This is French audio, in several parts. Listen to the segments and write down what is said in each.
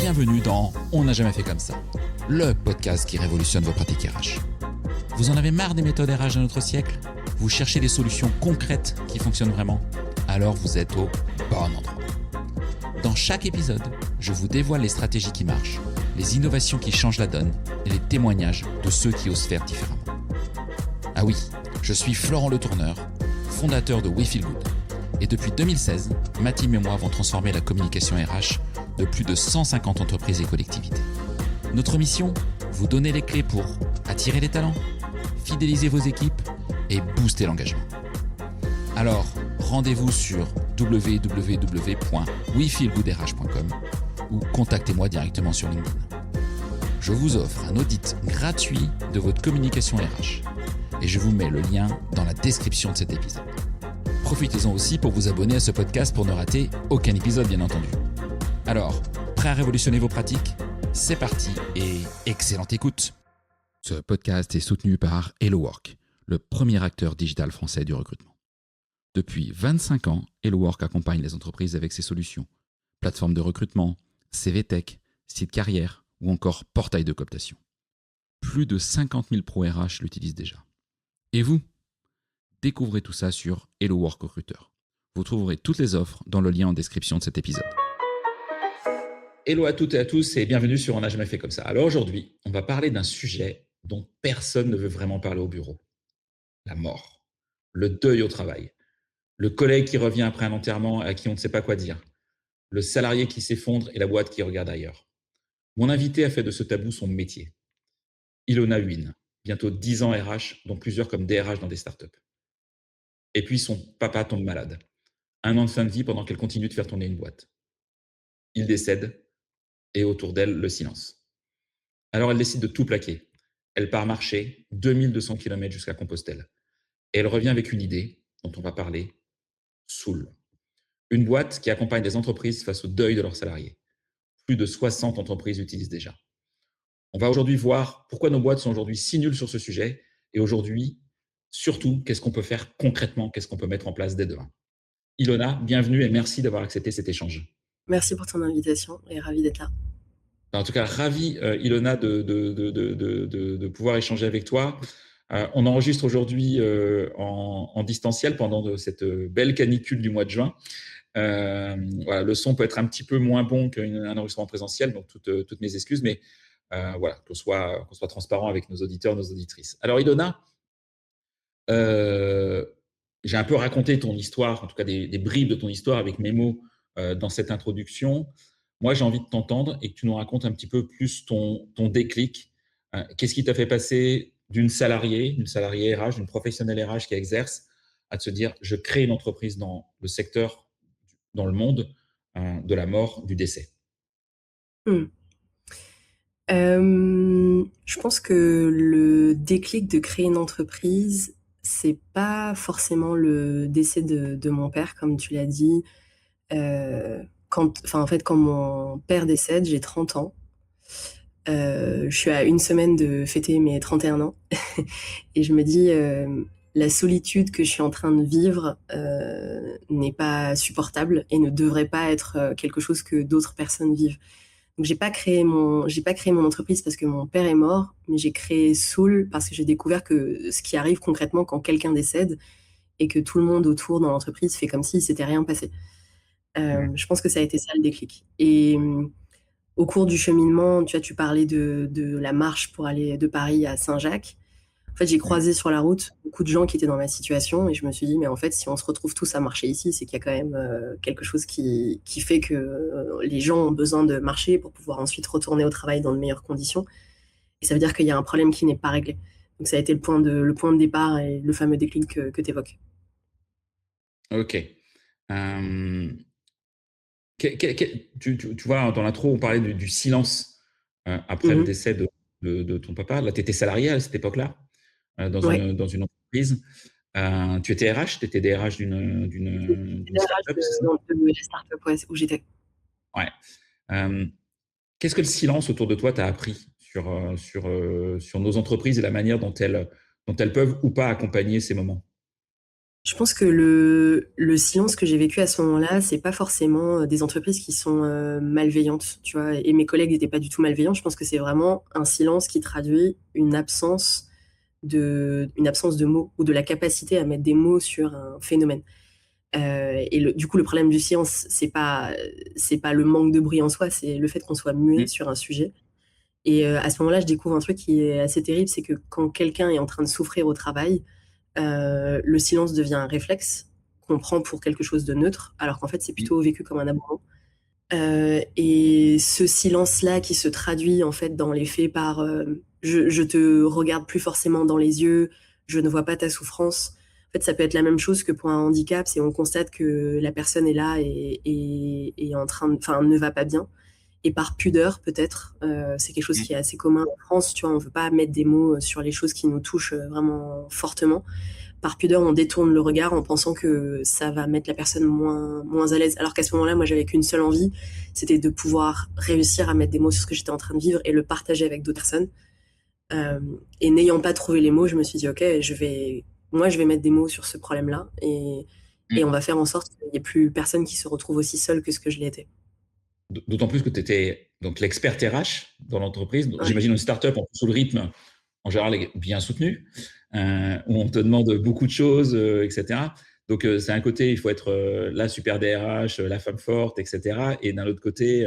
Bienvenue dans On n'a jamais fait comme ça, le podcast qui révolutionne vos pratiques RH. Vous en avez marre des méthodes RH de notre siècle? Vous cherchez des solutions concrètes qui fonctionnent vraiment? Alors vous êtes au bon endroit. Dans chaque épisode, je vous dévoile les stratégies qui marchent, les innovations qui changent la donne et les témoignages de ceux qui osent faire différemment. Ah oui, je suis Florent Le Tourneur, fondateur de We Feel Good. Et depuis 2016, ma team et moi avons transformé la communication RH de plus de 150 entreprises et collectivités. Notre mission, vous donner les clés pour attirer les talents, fidéliser vos équipes et booster l'engagement. Alors, rendez-vous sur www.wefeelgoodrh.com ou contactez-moi directement sur LinkedIn. Je vous offre un audit gratuit de votre communication RH et je vous mets le lien dans la description de cet épisode. Profitez-en aussi pour vous abonner à ce podcast pour ne rater aucun épisode, bien entendu. Alors, prêt à révolutionner vos pratiques? C'est parti et excellente écoute. Ce podcast est soutenu par HelloWork, le premier acteur digital français du recrutement. Depuis 25 ans, HelloWork accompagne les entreprises avec ses solutions. Plateforme de recrutement, CV Tech, site carrière ou encore portail de cooptation. Plus de 50 000 pros RH l'utilisent déjà. Et vous? Découvrez tout ça sur HelloWork Recruteur. Vous trouverez toutes les offres dans le lien en description de cet épisode. Hello à toutes et à tous et bienvenue sur On n'a jamais fait comme ça. Alors aujourd'hui, on va parler d'un sujet dont personne ne veut vraiment parler au bureau. La mort, le deuil au travail, le collègue qui revient après un enterrement à qui on ne sait pas quoi dire, le salarié qui s'effondre et la boîte qui regarde ailleurs. Mon invité a fait de ce tabou son métier. Ilona Huynh, bientôt 10 ans RH, dont plusieurs comme DRH dans des startups. Et puis son papa tombe malade. 1 an de fin de vie pendant qu'elle continue de faire tourner une boîte. Il décède et autour d'elle, le silence. Alors elle décide de tout plaquer. Elle part marcher 2200 km jusqu'à Compostelle. Et elle revient avec une idée dont on va parler, Soul. Une boîte qui accompagne des entreprises face au deuil de leurs salariés. Plus de 60 entreprises l'utilisent déjà. On va aujourd'hui voir pourquoi nos boîtes sont aujourd'hui si nulles sur ce sujet et aujourd'hui, surtout, qu'est-ce qu'on peut faire concrètement, qu'est-ce qu'on peut mettre en place dès demain. Ilona, bienvenue et merci d'avoir accepté cet échange. Merci pour ton invitation et ravi d'être là. En tout cas, ravi, Ilona, de pouvoir échanger avec toi. On enregistre aujourd'hui en distanciel pendant cette belle canicule du mois de juin. Voilà, le son peut être un petit peu moins bon qu'un enregistrement présentiel, donc toutes mes excuses, mais voilà, qu'on soit transparent avec nos auditeurs, nos auditrices. Alors, Ilona, j'ai un peu raconté ton histoire, en tout cas des bribes de ton histoire avec mes mots dans cette introduction. Moi, j'ai envie de t'entendre et que tu nous racontes un petit peu plus ton déclic. Qu'est-ce qui t'a fait passer d'une salariée RH, d'une professionnelle RH qui exerce, à te se dire, je crée une entreprise dans le secteur, dans le monde de la mort, du décès? Je pense que le déclic de créer une entreprise, c'est pas forcément le décès de mon père, comme tu l'as dit. Quand mon père décède, j'ai 30 ans. Je suis à une semaine de fêter mes 31 ans et je me dis, la solitude que je suis en train de vivre, n'est pas supportable et ne devrait pas être, quelque chose que d'autres personnes vivent. Donc j'ai pas créé mon entreprise parce que mon père est mort, mais j'ai créé Soul parce que j'ai découvert que ce qui arrive concrètement quand quelqu'un décède et que tout le monde autour dans l'entreprise fait comme s'il s'était rien passé. Je pense que ça a été ça le déclic. Et au cours du cheminement, tu parlais de la marche pour aller de Paris à Saint-Jacques. En fait, j'ai croisé sur la route beaucoup de gens qui étaient dans ma situation et je me suis dit, mais en fait, si on se retrouve tous à marcher ici, c'est qu'il y a quand même quelque chose qui fait que les gens ont besoin de marcher pour pouvoir ensuite retourner au travail dans de meilleures conditions. Et ça veut dire qu'il y a un problème qui n'est pas réglé. Donc ça a été le point de départ et le fameux déclic que tu évoques. Ok. Tu vois, dans l'intro, on parlait du silence après le décès de ton papa. Là, tu étais salarié à cette époque-là, Ouais. dans une entreprise. Tu étais RH, tu étais DRH d'une startup, c'est ça? De la start-up, ouais, où j'étais. Ouais. Qu'est-ce que le silence autour de toi t'a appris sur nos entreprises et la manière dont elles peuvent ou pas accompagner ces moments? Je pense que le silence que j'ai vécu à ce moment-là, c'est pas forcément des entreprises qui sont malveillantes, tu vois. Et mes collègues n'étaient pas du tout malveillants. Je pense que c'est vraiment un silence qui traduit une absence de mots ou de la capacité à mettre des mots sur un phénomène. Et du coup, le problème du silence, c'est pas le manque de bruit en soi, c'est le fait qu'on soit muet Mm. sur un sujet. Et à ce moment-là, je découvre un truc qui est assez terrible, c'est que quand quelqu'un est en train de souffrir au travail, le silence devient un réflexe qu'on prend pour quelque chose de neutre, alors qu'en fait, c'est Mm. plutôt vécu comme un abandon. Et ce silence-là qui se traduit en fait dans les faits par je te regarde plus forcément dans les yeux, je ne vois pas ta souffrance. En fait, ça peut être la même chose que pour un handicap, c'est on constate que la personne est là et en train enfin, ne va pas bien. Et par pudeur, peut-être, c'est quelque chose Mm. qui est assez commun en France, tu vois, on veut pas mettre des mots sur les choses qui nous touchent vraiment fortement. Par pudeur, on détourne le regard en pensant que ça va mettre la personne moins à l'aise. Alors qu'à ce moment-là, moi, j'avais qu'une seule envie, c'était de pouvoir réussir à mettre des mots sur ce que j'étais en train de vivre et le partager avec d'autres personnes. Euh, et n'ayant pas trouvé les mots, je me suis dit, ok, moi, je vais mettre des mots sur ce problème-là et Mm. on va faire en sorte qu'il n'y ait plus personne qui se retrouve aussi seul que ce que je l'ai été. D'autant plus que tu étais donc l'expert RH dans l'entreprise. Ouais, J'imagine une startup en plus où le rythme en général est bien soutenu, où on te demande beaucoup de choses, etc. Donc c'est un côté, il faut être la super DRH, la femme forte, etc. Et d'un autre côté,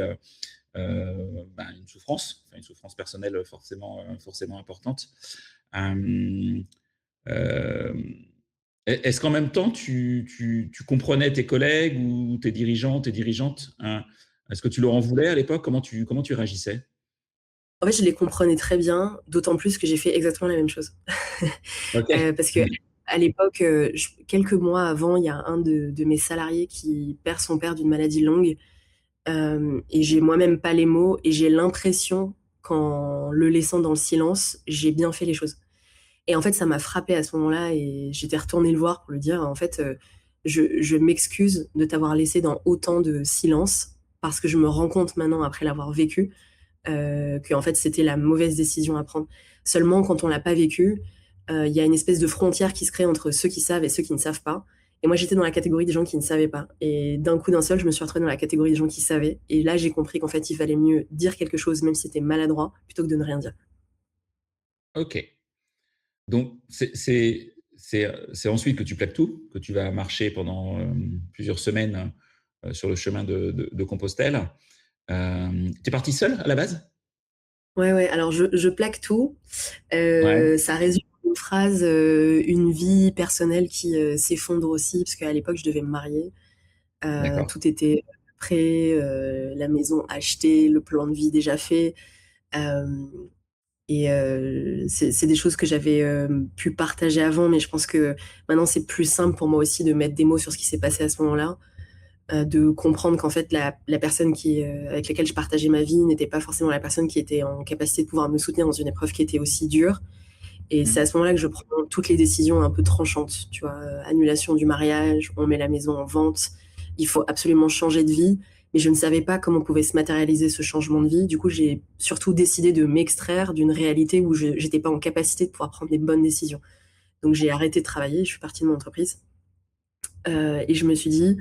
une souffrance personnelle forcément importante. Euh, euh, Est-ce qu'en même temps, tu comprenais tes collègues ou tes dirigeants, tes dirigeantes, hein? Est-ce que tu leur en voulais à l'époque? Comment tu réagissais? en fait, je les comprenais très bien, d'autant plus que j'ai fait exactement la même chose. Ok. Parce que à l'époque, quelques mois avant, il y a un de mes salariés qui perd son père d'une maladie longue. Et j'ai moi-même pas les mots et j'ai l'impression qu'en le laissant dans le silence, j'ai bien fait les choses. Et en fait, ça m'a frappé à ce moment-là et j'étais retournée le voir pour lui dire, en fait, je m'excuse de t'avoir laissé dans autant de silence parce que je me rends compte maintenant, après l'avoir vécu, que en fait, c'était la mauvaise décision à prendre. Seulement, quand on l'a pas vécu, il y a une espèce de frontière qui se crée entre ceux qui savent et ceux qui ne savent pas. Et moi, j'étais dans la catégorie des gens qui ne savaient pas. Et d'un coup, d'un seul, je me suis retrouvée dans la catégorie des gens qui savaient. Et là, j'ai compris qu'en fait, il fallait mieux dire quelque chose, même si c'était maladroit, plutôt que de ne rien dire. Ok. Donc, c'est ensuite que tu plaques tout, que tu vas marcher pendant plusieurs semaines sur le chemin de Compostelle. Tu es parti seul à la base? Ouais, ouais. Alors, je plaque tout. Ouais, Ça résume en une phrase, une vie personnelle qui s'effondre aussi, parce qu'à l'époque, je devais me marier. d'accord. Tout était prêt, la maison achetée, le plan de vie déjà fait. Euh, et c'est des choses que j'avais pu partager avant, mais je pense que maintenant, c'est plus simple pour moi aussi de mettre des mots sur ce qui s'est passé à ce moment-là, de comprendre qu'en fait, la personne avec laquelle je partageais ma vie n'était pas forcément la personne qui était en capacité de pouvoir me soutenir dans une épreuve qui était aussi dure. Et c'est à Mm. ce moment-là que je prends toutes les décisions un peu tranchantes, tu vois, annulation du mariage, on met la maison en vente, il faut absolument changer de vie, mais je ne savais pas comment pouvait se matérialiser ce changement de vie. Du coup, j'ai surtout décidé de m'extraire d'une réalité où je n'étais pas en capacité de pouvoir prendre des bonnes décisions. Donc j'ai arrêté de travailler, je suis partie de mon entreprise, et je me suis dit,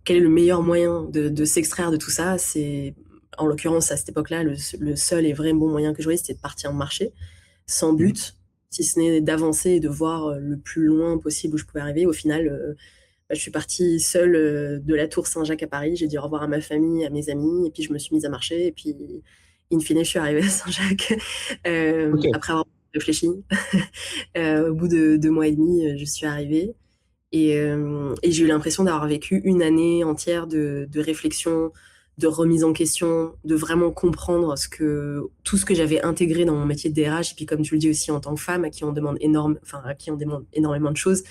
quel est le meilleur moyen de s'extraire de tout ça? C'est, en l'occurrence, à cette époque-là, le seul et vrai bon moyen que je voyais, c'était de partir en marché sans Mm. but, si ce n'est d'avancer et de voir le plus loin possible où je pouvais arriver. Au final, je suis partie seule de la Tour Saint-Jacques à Paris. J'ai dit au revoir à ma famille, à mes amis, et puis je me suis mise à marcher. Et puis, in fine, je suis arrivée à Saint-Jacques Ok. après avoir réfléchi. Au bout de 2 mois et demi, je suis arrivée. Et j'ai eu l'impression d'avoir vécu une année entière de réflexion, de remise en question, de vraiment comprendre tout ce que j'avais intégré dans mon métier de DRH. Et puis, comme tu le dis aussi, en tant que femme, à qui on demande énormément de choses.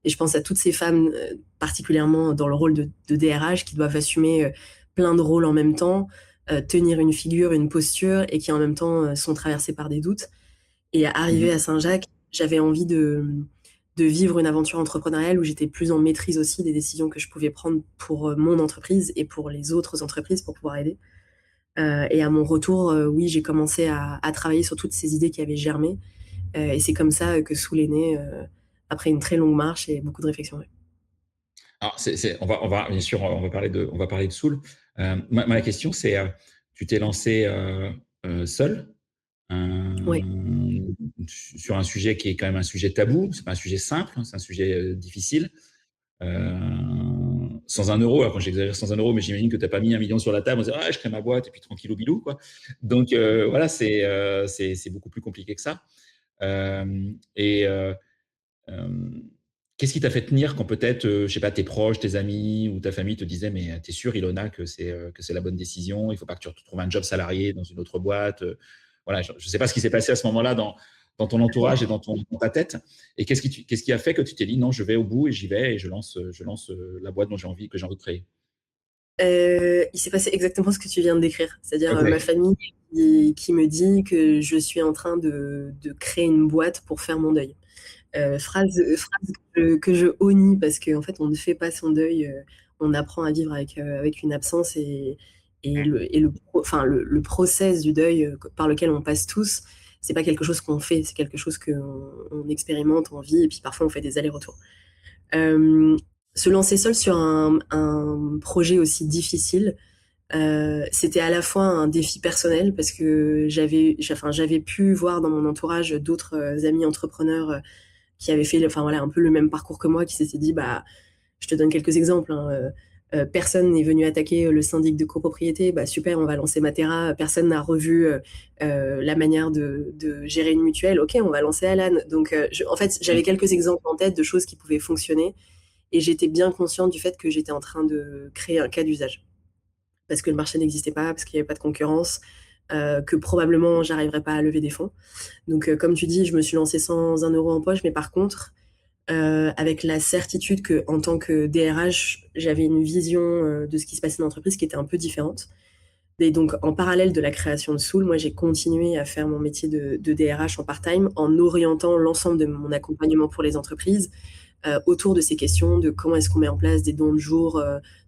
Et je pense à toutes ces femmes, particulièrement dans le rôle de DRH, qui doivent assumer plein de rôles en même temps, tenir une figure, une posture, et qui en même temps sont traversées par des doutes. Et arrivé Mhm. à Saint-Jacques, j'avais envie de vivre une aventure entrepreneuriale où j'étais plus en maîtrise aussi des décisions que je pouvais prendre pour mon entreprise et pour les autres entreprises pour pouvoir aider. Et à mon retour, oui, j'ai commencé à travailler sur toutes ces idées qui avaient germé. Et c'est comme ça que Soul est né, après une très longue marche et beaucoup de réflexion. Ouais. Alors, bien sûr, on va parler de Soul. Ma question, c'est, tu t'es lancé seul Ouais. sur un sujet qui est quand même un sujet tabou. C'est pas un sujet simple, hein, c'est un sujet difficile. Sans un euro, alors quand j'exagère sans un euro, mais j'imagine que tu n'as pas mis 1 million sur la table en disant ah, je crée ma boîte et puis tranquillou bilou, quoi. Donc voilà, c'est beaucoup plus compliqué que ça. Et qu'est-ce qui t'a fait tenir quand peut-être, je sais pas, tes proches, tes amis ou ta famille te disaient mais t'es sûr, Ilona, que c'est la bonne décision, il faut pas que tu retrouves un job salarié dans une autre boîte. Voilà, je sais pas ce qui s'est passé à ce moment-là dans ton entourage et dans ta tête. Et qu'est-ce qui a fait que tu t'es dit non, je vais au bout et j'y vais et je lance la boîte dont que j'ai envie de créer. Il s'est passé exactement ce que tu viens de décrire, c'est-à-dire ma Ok. famille qui me dit que je suis en train de créer une boîte pour faire mon deuil. Phrase que je honnie parce qu'en fait, on ne fait pas son deuil, on apprend à vivre avec une absence enfin, le process du deuil par lequel on passe tous, c'est pas quelque chose qu'on fait, c'est quelque chose qu'on expérimente, on vit, et puis parfois on fait des allers-retours. Euh, Se lancer seul sur un projet aussi difficile, c'était à la fois un défi personnel parce que j'avais pu voir dans mon entourage d'autres amis entrepreneurs qui avaient fait enfin, voilà, un peu le même parcours que moi, qui s'étaient dit, bah, je te donne quelques exemples, hein, personne n'est venu attaquer le syndic de copropriété, bah super, on va lancer Matera, personne n'a revu la manière de gérer une mutuelle, ok, on va lancer Alan. Donc en fait, j'avais quelques exemples en tête de choses qui pouvaient fonctionner et j'étais bien consciente du fait que j'étais en train de créer un cas d'usage parce que le marché n'existait pas, parce qu'il n'y avait pas de concurrence, que probablement j'arriverais pas à lever des fonds. Donc, comme tu dis, je me suis lancée sans 1 euro en poche, mais par contre, avec la certitude que, en tant que DRH, j'avais une vision de ce qui se passait dans l'entreprise qui était un peu différente. Et donc, en parallèle de la création de Soul, moi, j'ai continué à faire mon métier de DRH en part-time en orientant l'ensemble de mon accompagnement pour les entreprises autour de ces questions de comment est-ce qu'on met en place des dons de jours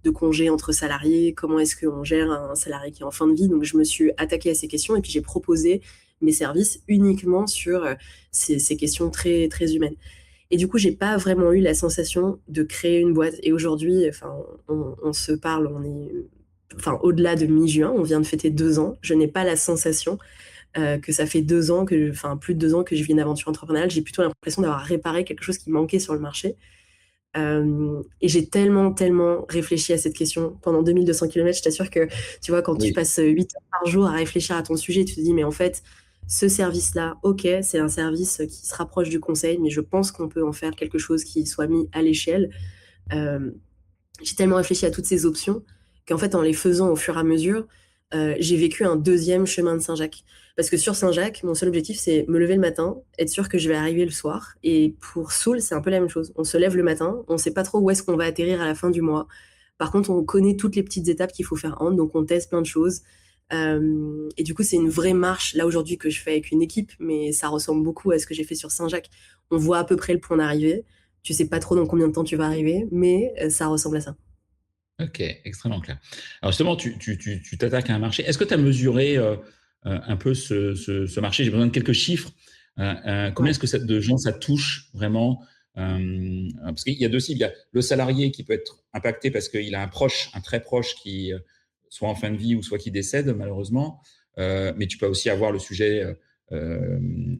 de congés entre salariés, comment est-ce qu'on gère un salarié qui est en fin de vie. Donc, je me suis attaquée à ces questions et puis j'ai proposé mes services uniquement sur ces questions très, très humaines. Et du coup, j'ai pas vraiment eu la sensation de créer une boîte. Et aujourd'hui, enfin, on se parle, on est enfin, au-delà de mi-juin, on vient de fêter 2 ans. Je n'ai pas la sensation que ça fait 2 ans, enfin plus de 2 ans que je vis une aventure entrepreneuriale. J'ai plutôt l'impression d'avoir réparé quelque chose qui manquait sur le marché. Et j'ai tellement, tellement réfléchi à cette question pendant 2200 km. Je t'assure que, tu vois, quand tu Oui. passes 8 heures par jour à réfléchir à ton sujet, tu te dis, mais en fait, ce service-là, ok, c'est un service qui se rapproche du conseil, mais je pense qu'on peut en faire quelque chose qui soit mis à l'échelle. Euh, j'ai tellement réfléchi à toutes ces options qu'en fait, en les faisant au fur et à mesure, j'ai vécu un deuxième chemin de Saint-Jacques. Parce que sur Saint-Jacques, mon seul objectif, c'est me lever le matin, être sûr que je vais arriver le soir. Et pour Soul, c'est un peu la même chose. On se lève le matin, on ne sait pas trop où est-ce qu'on va atterrir à la fin du mois. Par contre, on connaît toutes les petites étapes qu'il faut faire en, donc on teste plein de choses. Et du coup, c'est une vraie marche, là aujourd'hui, que je fais avec une équipe, mais ça ressemble beaucoup à ce que j'ai fait sur Saint-Jacques. On voit à peu près le point d'arrivée. Tu sais pas trop dans combien de temps tu vas arriver, mais ça ressemble à ça. Ok, extrêmement clair. Alors justement, tu t'attaques à un marché. Est-ce que tu as mesuré un peu ce marché? J'ai besoin de quelques chiffres. Combien Ouais. est-ce que de gens ça touche vraiment? Parce qu'il y a deux cibles. Il y a le salarié qui peut être impacté parce qu'il a un proche, un très proche qui soit en fin de vie ou soit qui décède malheureusement. Mais tu peux aussi avoir le sujet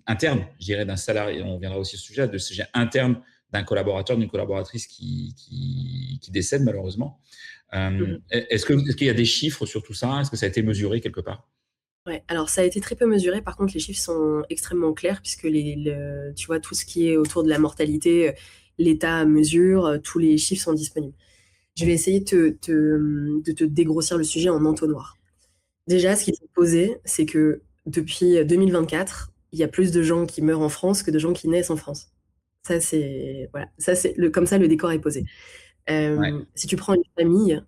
interne, je dirais, d'un salarié. On viendra aussi au sujet de sujet interne d'un collaborateur, d'une collaboratrice qui décède malheureusement. Mhm. Est-ce qu'il y a des chiffres sur tout ça? Est-ce que ça a été mesuré quelque part? Ouais, alors ça a été très peu mesuré. Par contre, les chiffres sont extrêmement clairs puisque tu vois, tout ce qui est autour de la mortalité, l'État mesure, tous les chiffres sont disponibles. Je vais essayer de te dégrossir le sujet en entonnoir. Déjà, ce qu'il faut poser, c'est que depuis 2024, il y a plus de gens qui meurent en France que de gens qui naissent en France. Ça, c'est voilà, ça c'est comme ça le décor est posé. Ouais. Si tu prends une famille,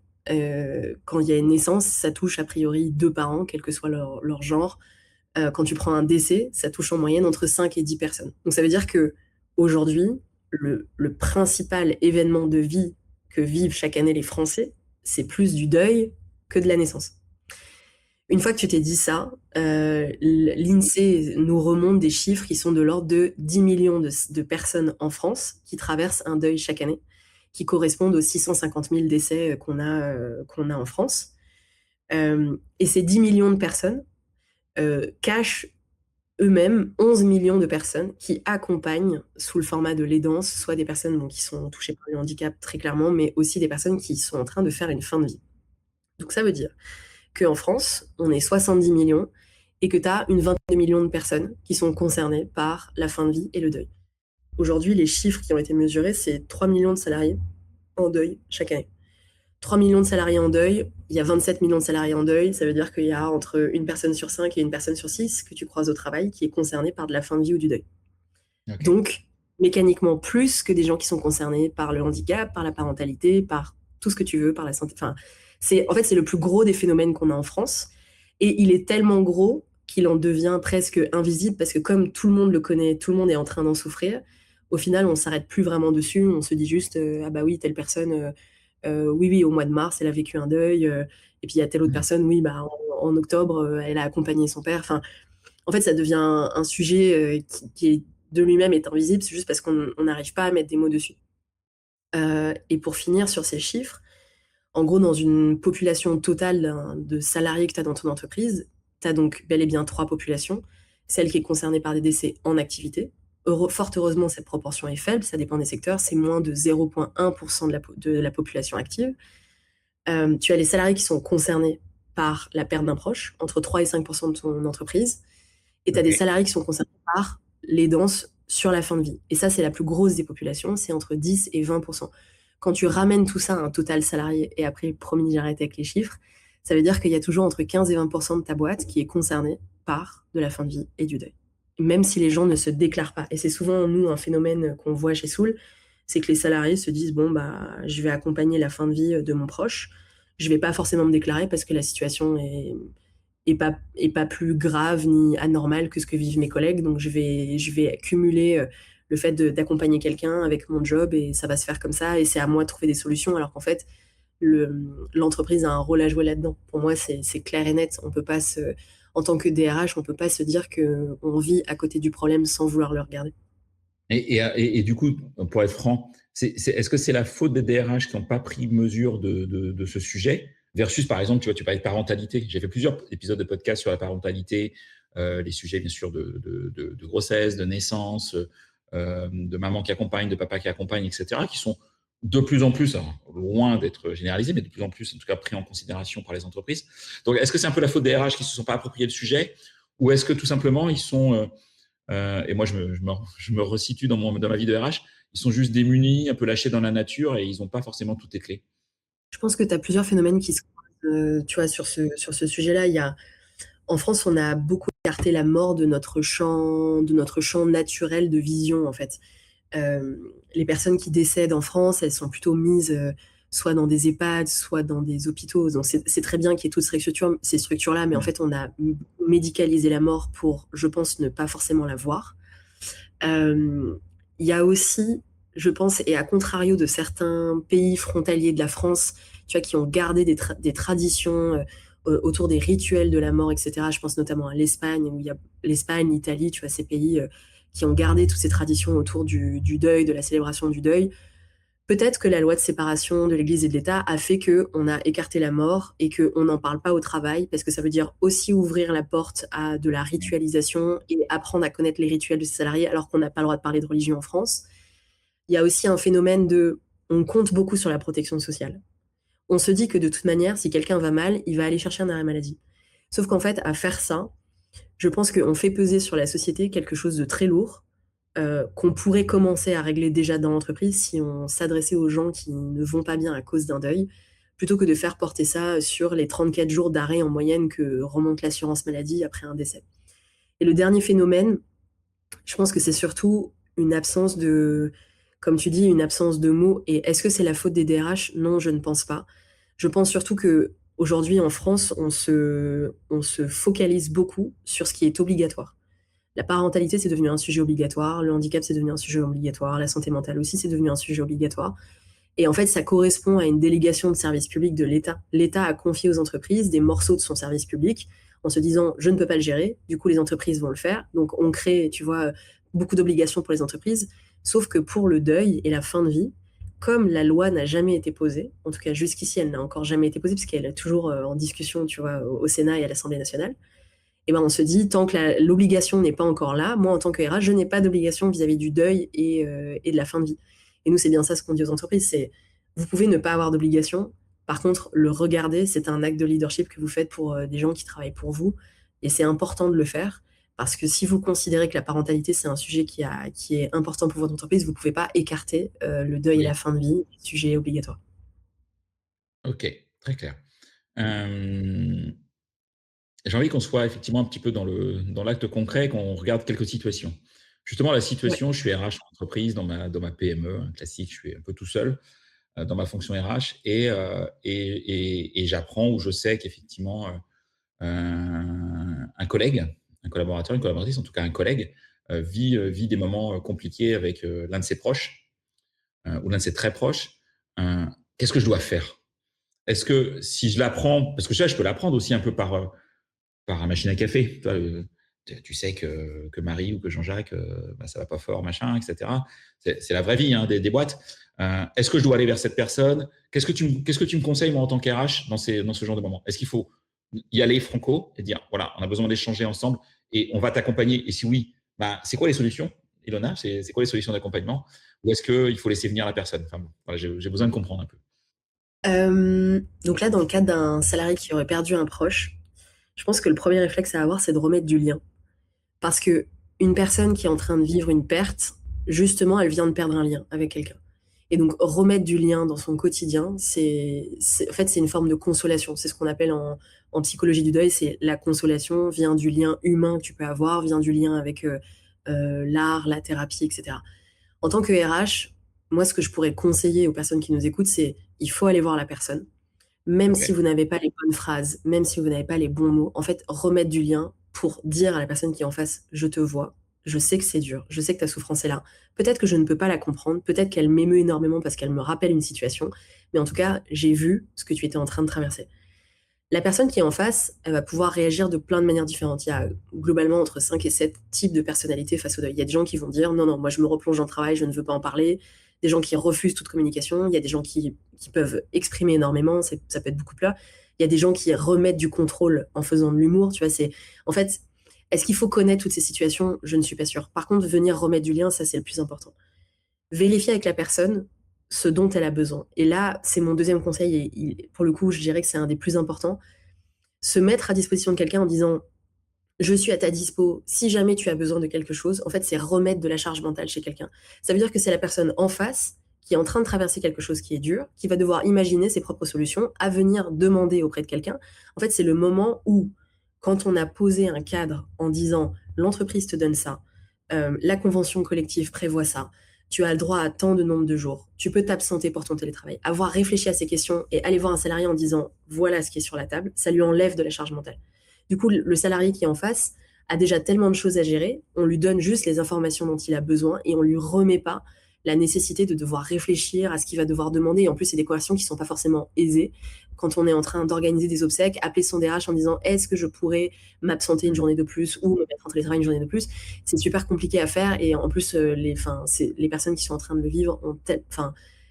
quand il y a une naissance, ça touche a priori 2 parents, quel que soit leur genre. Quand tu prends un décès, ça touche en moyenne entre 5 et 10 personnes. Donc ça veut dire que aujourd'hui, le principal événement de vie que vivent chaque année les Français, c'est plus du deuil que de la naissance. Une fois que tu t'es dit ça, l'INSEE nous remonte des chiffres qui sont de l'ordre de 10 millions de personnes en France qui traversent un deuil chaque année, qui correspondent aux 650 000 décès qu'on a en France. Et ces 10 millions de personnes cachent eux-mêmes 11 millions de personnes qui accompagnent sous le format de l'aidance, soit des personnes qui sont touchées par le handicap très clairement, mais aussi des personnes qui sont en train de faire une fin de vie. Donc ça veut dire qu'en France, on est 70 millions et que tu as une vingtaine de millions de personnes qui sont concernées par la fin de vie et le deuil. Aujourd'hui, les chiffres qui ont été mesurés, c'est 3 millions de salariés en deuil chaque année. 3 millions de salariés en deuil, il y a 27 millions de salariés en deuil, ça veut dire qu'il y a entre une personne sur 5 et une personne sur 6 que tu croises au travail qui est concernée par de la fin de vie ou du deuil. Okay. Donc, mécaniquement, plus que des gens qui sont concernés par le handicap, par la parentalité, par tout ce que tu veux, par la santé. Enfin, c'est le plus gros des phénomènes qu'on a en France. Et il est tellement gros qu'il en devient presque invisible parce que comme tout le monde le connaît, tout le monde est en train d'en souffrir, au final, on ne s'arrête plus vraiment dessus. On se dit juste, ah bah oui, telle personne... oui, au mois de mars, elle a vécu un deuil. Et puis, il y a telle autre personne, oui, bah, en octobre, elle a accompagné son père. Enfin, en fait, ça devient un sujet qui de lui-même est invisible, c'est juste parce qu'on n'arrive pas à mettre des mots dessus. Et pour finir sur ces chiffres, en gros, dans une population totale de salariés que tu as dans ton entreprise, tu as donc bel et bien 3 populations. Celle qui est concernée par des décès en activité. Fort heureusement, cette proportion est faible, ça dépend des secteurs, c'est moins de 0,1% de la population active. Tu as les salariés qui sont concernés par la perte d'un proche, entre 3 et 5% de ton entreprise, et tu as des salariés qui sont concernés par l'aidance sur la fin de vie. Et ça, c'est la plus grosse des populations, c'est entre 10 et 20%. Quand tu ramènes tout ça à un total salarié, et après, promis, j'arrête avec les chiffres, ça veut dire qu'il y a toujours entre 15 et 20% de ta boîte qui est concernée par de la fin de vie et du deuil. Même si les gens ne se déclarent pas. Et c'est souvent, nous, un phénomène qu'on voit chez Soul, c'est que les salariés se disent, bon, bah, je vais accompagner la fin de vie de mon proche. Je vais pas forcément me déclarer parce que la situation est pas plus grave ni anormale que ce que vivent mes collègues. Donc, je vais cumuler le fait d'accompagner quelqu'un avec mon job et ça va se faire comme ça. Et c'est à moi de trouver des solutions. Alors qu'en fait, l'entreprise a un rôle à jouer là-dedans. Pour moi, c'est clair et net. On peut pas en tant que DRH, on ne peut pas se dire qu'on vit à côté du problème sans vouloir le regarder. Et du coup, pour être franc, est-ce que c'est la faute des DRH qui n'ont pas pris mesure de ce sujet versus, par exemple, tu parlais de parentalité. J'ai fait plusieurs épisodes de podcast sur la parentalité, les sujets, bien sûr, de grossesse, de naissance, de maman qui accompagne, de papa qui accompagne, etc., qui sont de plus en plus, alors, loin d'être généralisés, mais de plus en plus, en tout cas, pris en considération par les entreprises. Donc, est-ce que c'est un peu la faute des RH qui ne se sont pas appropriés le sujet ou est-ce que tout simplement, ils sont, et moi, je me resitue dans ma vie de RH, ils sont juste démunis, un peu lâchés dans la nature et ils n'ont pas forcément toutes les clés? Je pense que tu as plusieurs phénomènes qui se tu vois, sur ce sujet-là. En France, on a beaucoup écarté la mort de notre champ naturel de vision, en fait. Les personnes qui décèdent en France, elles sont plutôt mises soit dans des EHPAD, soit dans des hôpitaux. Donc c'est très bien qu'il y ait toutes ces structures-là, mais en fait, on a médicalisé la mort pour, je pense, ne pas forcément la voir. Il y a aussi, je pense, et à contrario de certains pays frontaliers de la France, tu vois, qui ont gardé des traditions autour des rituels de la mort, etc. Je pense notamment à l'Espagne, où il y a l'Espagne, l'Italie, tu vois, ces pays qui ont gardé toutes ces traditions autour du deuil, de la célébration du deuil. Peut-être que la loi de séparation de l'Église et de l'État a fait qu'on a écarté la mort et qu'on n'en parle pas au travail, parce que ça veut dire aussi ouvrir la porte à de la ritualisation et apprendre à connaître les rituels de ses salariés, alors qu'on n'a pas le droit de parler de religion en France. Il y a aussi un phénomène on compte beaucoup sur la protection sociale. On se dit que de toute manière, si quelqu'un va mal, il va aller chercher un arrêt maladie. Sauf qu'en fait, à faire ça, je pense qu'on fait peser sur la société quelque chose de très lourd, qu'on pourrait commencer à régler déjà dans l'entreprise si on s'adressait aux gens qui ne vont pas bien à cause d'un deuil, plutôt que de faire porter ça sur les 34 jours d'arrêt en moyenne que remonte l'assurance maladie après un décès. Et le dernier phénomène, je pense que c'est surtout une absence comme tu dis, une absence de mots. Et est-ce que c'est la faute des DRH ? Non, je ne pense pas. Je pense surtout qu'aujourd'hui, en France, on se focalise beaucoup sur ce qui est obligatoire. La parentalité, c'est devenu un sujet obligatoire. Le handicap, c'est devenu un sujet obligatoire. La santé mentale aussi, c'est devenu un sujet obligatoire. Et en fait, ça correspond à une délégation de service public de l'État. L'État a confié aux entreprises des morceaux de son service public en se disant « je ne peux pas le gérer ». Du coup, les entreprises vont le faire. Donc, on crée, tu vois, beaucoup d'obligations pour les entreprises. Sauf que pour le deuil et la fin de vie, comme la loi n'a jamais été posée, en tout cas jusqu'ici, elle n'a encore jamais été posée, parce qu'elle est toujours en discussion, tu vois, au Sénat et à l'Assemblée nationale, et ben on se dit, tant que l'obligation n'est pas encore là, moi, en tant que RH, je n'ai pas d'obligation vis-à-vis du deuil et de la fin de vie. Et nous, c'est bien ça ce qu'on dit aux entreprises, c'est, vous pouvez ne pas avoir d'obligation, par contre, le regarder, c'est un acte de leadership que vous faites pour des gens qui travaillent pour vous, et c'est important de le faire, parce que si vous considérez que la parentalité, c'est un sujet qui est important pour votre entreprise, vous ne pouvez pas écarter le deuil et la Oui. fin de vie, sujet obligatoire. OK, très clair. Hem, j'ai envie qu'on soit effectivement un petit peu dans l'acte concret, qu'on regarde quelques situations. Justement, la Ouais. situation, je suis RH en entreprise dans ma PME, un classique, je suis un peu tout seul, dans ma fonction RH et j'apprends ou je sais qu'effectivement, un collègue, un collaborateur, une collaboratrice, en tout cas un collègue, vit des moments, compliqués avec, l'un de ses proches, ou l'un de ses très proches. Heu, qu'est-ce que je dois faire? Est-ce que si je l'apprends parce que ça, je peux l'apprendre aussi un peu par un machine à café, tu vois? Tu sais que Marie ou que Jean-Jacques, bah, ça va pas fort, machin, et cetera. C'est la vraie vie, hein, des boîtes. Est-ce que je dois aller vers cette personne? Qu'est-ce que tu me conseilles, moi, en tant qu'RH, dans ce genre de moment? Est-ce qu'il faut y aller franco et dire: «Voilà, on a besoin d'échanger ensemble et on va t'accompagner» et si oui, bah, c'est quoi les solutions, Ilona? C'est quoi les solutions d'accompagnement? Ou est-ce qu'il faut laisser venir la personne? Enfin bon, voilà, j'ai besoin de comprendre un peu. Donc là, dans le cadre d'un salarié qui aurait perdu un proche, je pense que le premier réflexe à avoir, c'est de remettre du lien. Parce que une personne qui est en train de vivre une perte, justement, elle vient de perdre un lien avec quelqu'un. Et donc, remettre du lien dans son quotidien, en fait, c'est une forme de consolation. C'est ce qu'on appelle en psychologie du deuil, c'est la consolation vient du lien humain que tu peux avoir, vient du lien avec l'art, la thérapie, etc. En tant que RH, moi, ce que je pourrais conseiller aux personnes qui nous écoutent, c'est il faut aller voir la personne, même si OK. vous n'avez pas les bonnes phrases, même si vous n'avez pas les bons mots, en fait, remettre du lien pour dire à la personne qui est en face: «Je te vois, je sais que c'est dur, je sais que ta souffrance est là. Peut-être que je ne peux pas la comprendre, peut-être qu'elle m'émeut énormément parce qu'elle me rappelle une situation, mais en tout cas, j'ai vu ce que tu étais en train de traverser». La personne qui est en face, elle va pouvoir réagir de plein de manières différentes. Il y a globalement entre 5 et 7 types de personnalités face au deuil. Il y a des gens qui vont dire: «Non, non, moi je me replonge dans le travail, je ne veux pas en parler». Des gens qui refusent toute communication. Il y a des gens qui peuvent exprimer énormément, ça peut être beaucoup plus là. Il y a des gens qui remettent du contrôle en faisant de l'humour, tu vois? En fait, est-ce qu'il faut connaître toutes ces situations? Je ne suis pas sûre. Par contre, venir remettre du lien, ça, c'est le plus important. Vérifier avec la personne ce dont elle a besoin. Et là, c'est mon deuxième conseil et pour le coup, je dirais que c'est un des plus importants. Se mettre à disposition de quelqu'un en disant: «Je suis à ta dispo si jamais tu as besoin de quelque chose», en fait, c'est remettre de la charge mentale chez quelqu'un. Ça veut dire que c'est la personne en face qui est en train de traverser quelque chose qui est dur, qui va devoir imaginer ses propres solutions, à venir demander auprès de quelqu'un. En fait, c'est le moment où, quand on a posé un cadre en disant: «L'entreprise te donne ça, la convention collective prévoit ça, tu as le droit à tant de nombre de jours, tu peux t'absenter pour ton télétravail». Avoir réfléchi à ces questions et aller voir un salarié en disant: «Voilà ce qui est sur la table», ça lui enlève de la charge mentale. Du coup, le salarié qui est en face a déjà tellement de choses à gérer, on lui donne juste les informations dont il a besoin et on lui remet pas la nécessité de devoir réfléchir à ce qu'il va devoir demander. Et en plus, c'est des conversations qui sont pas forcément aisées. Quand on est en train d'organiser des obsèques, appeler son DRH en disant: «Est-ce que je pourrais m'absenter une Mmh. journée de plus ou me mettre en télétravail une journée de plus?» C'est super compliqué à faire et en plus, les personnes qui sont en train de le vivre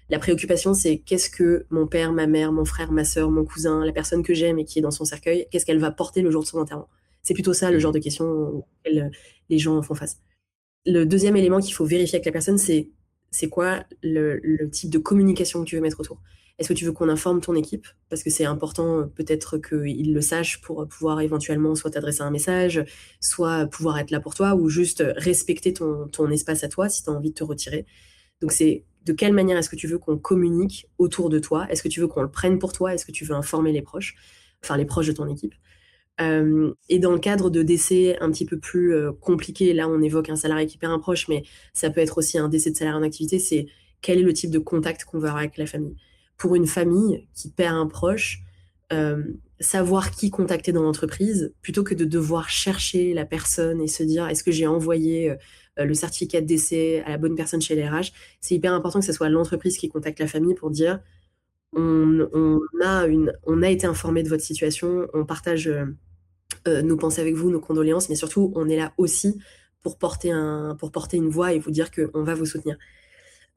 la préoccupation, c'est: qu'est-ce que mon père, ma mère, mon frère, ma sœur, mon cousin, la personne que j'aime et qui est dans son cercueil, qu'est-ce qu'elle va porter le jour de son enterrement? C'est plutôt ça le genre Mmh. de questions auxquelles les gens font face. Le deuxième élément qu'il faut vérifier avec la personne, c'est quoi le type de communication que tu veux mettre autour. Est-ce que tu veux qu'on informe ton équipe? Parce que c'est important, peut-être qu'ils le sachent pour pouvoir éventuellement soit t'adresser un message, soit pouvoir être là pour toi ou juste respecter ton espace à toi si tu as envie de te retirer. Donc c'est de quelle manière est-ce que tu veux qu'on communique autour de toi? Est-ce que tu veux qu'on le prenne pour toi? Est-ce que tu veux informer les proches? Enfin les proches de ton équipe. Et dans le cadre de décès un petit peu plus, compliqués, là on évoque un salarié qui perd un proche, mais ça peut être aussi un décès de salarié en activité, c'est quel est le type de contact qu'on veut avoir avec la famille? Pour une famille qui perd un proche, savoir qui contacter dans l'entreprise, plutôt que de devoir chercher la personne et se dire: «Est-ce que j'ai envoyé, le certificat de décès à la bonne personne chez les RH?» C'est hyper important que ce soit l'entreprise qui contacte la famille pour dire: «On a été informé de votre situation, on partage, nos pensées avec vous, nos condoléances, mais surtout, on est là aussi pour porter une voix et vous dire qu'on va vous soutenir».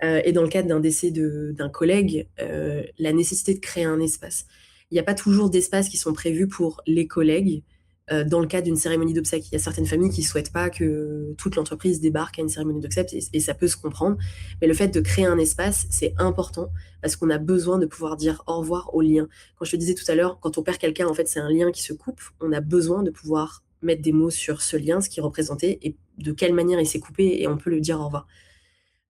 Et dans le cadre d'un décès d'un collègue, la nécessité de créer un espace. Il n'y a pas toujours d'espace qui sont prévus pour les collègues dans le cadre d'une cérémonie d'obsèques. Il y a certaines familles qui ne souhaitent pas que toute l'entreprise débarque à une cérémonie d'obsèques et ça peut se comprendre. Mais le fait de créer un espace, c'est important parce qu'on a besoin de pouvoir dire au revoir au lien. Quand je te disais tout à l'heure, quand on perd quelqu'un, en fait, c'est un lien qui se coupe. On a besoin de pouvoir mettre des mots sur ce lien, ce qu'il représentait et de quelle manière il s'est coupé et on peut le dire au revoir.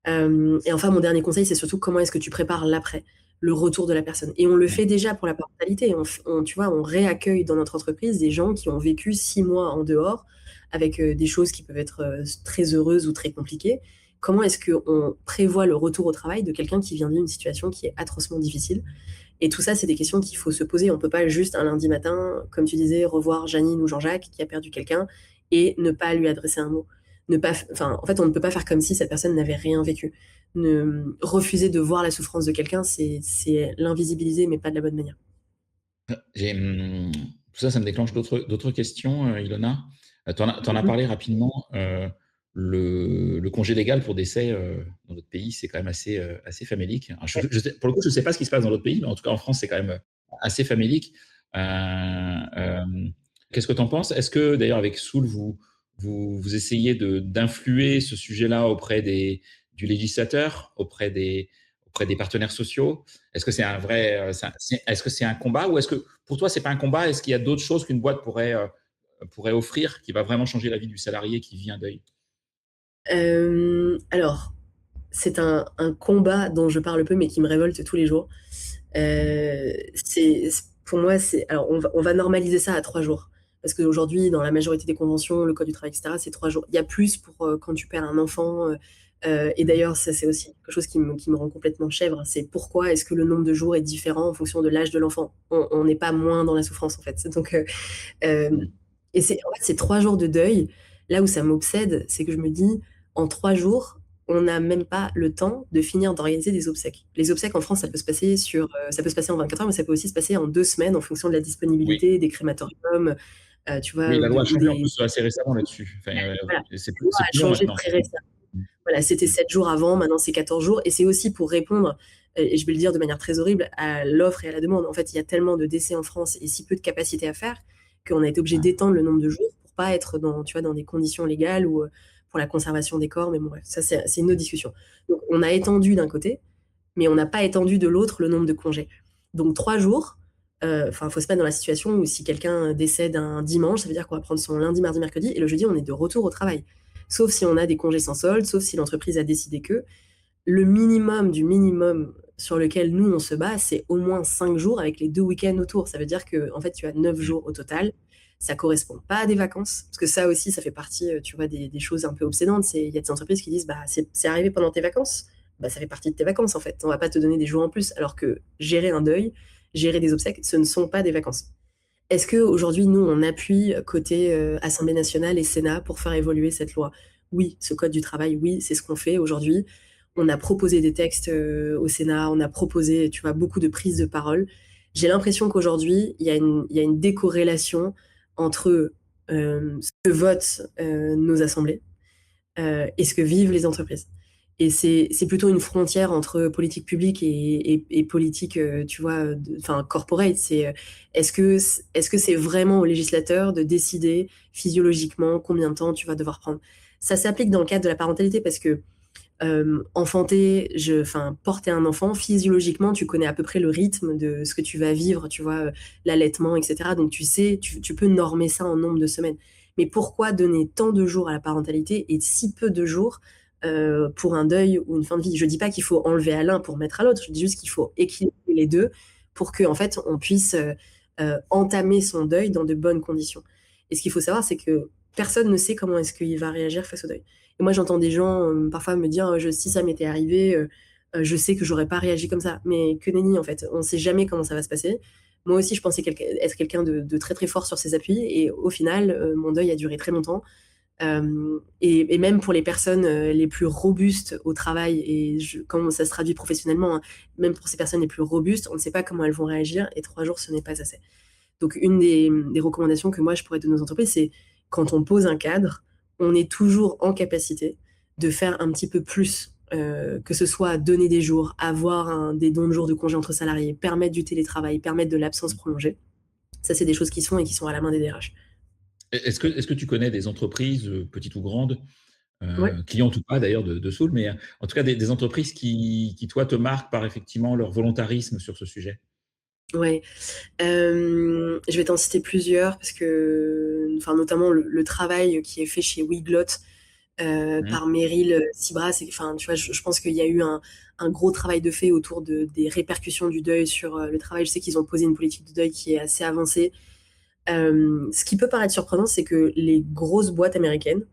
Et enfin, mon dernier conseil, c'est surtout comment est-ce que tu prépares l'après, le retour de la personne. Et on le fait déjà pour la parentalité. Tu vois, on réaccueille dans notre entreprise des gens qui ont vécu 6 mois en dehors avec des choses qui peuvent être très heureuses ou très compliquées. Comment est-ce qu'on prévoit le retour au travail de quelqu'un qui vient vivre une situation qui est atrocement difficile? Et tout ça, c'est des questions qu'il faut se poser. On ne peut pas juste un lundi matin, comme tu disais, revoir Janine ou Jean-Jacques qui a perdu quelqu'un et ne pas lui adresser un mot. En fait, on ne peut pas faire comme si cette personne n'avait rien vécu. Refuser de voir la souffrance de quelqu'un, c'est l'invisibiliser, mais pas de la bonne manière. Tout ça, ça me déclenche d'autres questions, Ilona. Tu en as parlé rapidement. Le congé légal pour décès dans notre pays, c'est quand même assez famélique. Alors, pour le coup, je ne sais pas ce qui se passe dans d'autres pays, mais en tout cas en France, c'est quand même assez famélique. Qu'est-ce que tu en penses? Est-ce que d'ailleurs avec Soul, vous essayez d'influer ce sujet-là auprès du législateur, auprès des partenaires sociaux? Est-ce que c'est un vrai, est-ce que c'est un combat ou est-ce que pour toi c'est pas un combat? Est-ce qu'il y a d'autres choses qu'une boîte pourrait offrir qui va vraiment changer la vie du salarié qui vit un deuil? Alors, c'est un combat dont je parle peu, mais qui me révolte tous les jours. Pour moi, alors on va normaliser ça à 3 jours. Parce qu'aujourd'hui, dans la majorité des conventions, le code du travail, etc., c'est 3 jours. Il y a plus pour quand tu perds un enfant. Et d'ailleurs, ça, c'est aussi quelque chose qui me rend complètement chèvre. C'est pourquoi est-ce que le nombre de jours est différent en fonction de l'âge de l'enfant? On n'est pas moins dans la souffrance, en fait. Donc, et en fait, c'est 3 jours de deuil. Là où ça m'obsède, c'est que je me dis, en 3 jours, on n'a même pas le temps de finir d'organiser des obsèques. Les obsèques en France, ça peut se passer en 24 heures, mais ça peut aussi se passer en 2 semaines en fonction de la disponibilité des crématoriums, tu vois, Oui, la loi a changé en des... plus assez récemment là-dessus. Enfin, Voilà, c'est la loi a plus long changé maintenant. très récemment. Voilà, c'était 7 jours avant, maintenant c'est 14 jours. Et c'est aussi pour répondre, et je vais le dire de manière très horrible, à l'offre et à la demande. En fait, il y a tellement de décès en France et si peu de capacité à faire qu'on a été obligé d'étendre le nombre de jours pour pas être dans des conditions légales ou pour la conservation des corps. Mais bon, bref, ça c'est une autre discussion. Donc on a étendu d'un côté, mais on n'a pas étendu de l'autre le nombre de congés. Donc 3 jours, il faut se mettre dans la situation où si quelqu'un décède un dimanche, ça veut dire qu'on va prendre son lundi, mardi, mercredi, et le jeudi, on est de retour au travail. Sauf si on a des congés sans solde, sauf si l'entreprise a décidé que. Le minimum du minimum sur lequel nous, on se bat, c'est au moins 5 jours avec les 2 week-ends autour. Ça veut dire que en fait, tu as 9 jours au total. Ça correspond pas à des vacances. Parce que ça aussi, ça fait partie, tu vois, des choses un peu obsédantes. Il y a des entreprises qui disent, bah, c'est arrivé pendant tes vacances. Bah, ça fait partie de tes vacances, en fait. On va pas te donner des jours en plus. Alors que gérer un deuil, gérer des obsèques, ce ne sont pas des vacances. Est-ce qu'aujourd'hui, nous, on appuie côté Assemblée nationale et Sénat pour faire évoluer cette loi? Oui, ce code du travail, oui, c'est ce qu'on fait aujourd'hui. On a proposé des textes au Sénat, on a proposé, tu vois, beaucoup de prises de parole. J'ai l'impression qu'aujourd'hui, il y a une décorrélation entre ce que votent nos assemblées et ce que vivent les entreprises. Et c'est plutôt une frontière entre politique publique et politique, tu vois, corporate. Est-ce que c'est vraiment au législateur de décider physiologiquement combien de temps tu vas devoir prendre? Ça s'applique dans le cadre de la parentalité parce que porter un enfant, physiologiquement, tu connais à peu près le rythme de ce que tu vas vivre, tu vois, l'allaitement, etc. Donc tu sais, tu peux normer ça en nombre de semaines. Mais pourquoi donner tant de jours à la parentalité et si peu de jours pour un deuil ou une fin de vie? Je dis pas qu'il faut enlever à l'un pour mettre à l'autre, je dis juste qu'il faut équilibrer les deux pour que en fait, on puisse entamer son deuil dans de bonnes conditions. Et ce qu'il faut savoir, c'est que personne ne sait comment est-ce qu'il va réagir face au deuil. Et moi, j'entends des gens parfois me dire si ça m'était arrivé, je sais que j'aurais pas réagi comme ça. Mais que nenni, en fait. On sait jamais comment ça va se passer. Moi aussi, je pensais être quelqu'un de très très fort sur ses appuis. Et au final, mon deuil a duré très longtemps. Et même pour les personnes les plus robustes au travail, et quand ça se traduit professionnellement, hein, même pour ces personnes les plus robustes, on ne sait pas comment elles vont réagir. Et 3 jours, ce n'est pas assez. Donc, une des recommandations que moi, je pourrais donner aux entreprises, c'est quand on pose un cadre, on est toujours en capacité de faire un petit peu plus que ce soit donner des jours, avoir des dons de jours de congé entre salariés, permettre du télétravail, permettre de l'absence prolongée. Ça, c'est des choses qui sont et qui sont à la main des DRH. Est-ce que tu connais des entreprises, petites ou grandes, Ouais. clientes ou pas d'ailleurs de Soul, mais en tout cas des entreprises toi, te marquent par effectivement leur volontarisme sur ce sujet? Ouais. Je vais t'en citer plusieurs parce que, enfin, notamment le travail qui est fait chez Weglot Mmh. par Meryl Cibras. Enfin, tu vois, je pense qu'il y a eu un gros travail de fait autour des répercussions du deuil sur le travail. Je sais qu'ils ont posé une politique de deuil qui est assez avancée. Ce qui peut paraître surprenant, c'est que les grosses boîtes américaines,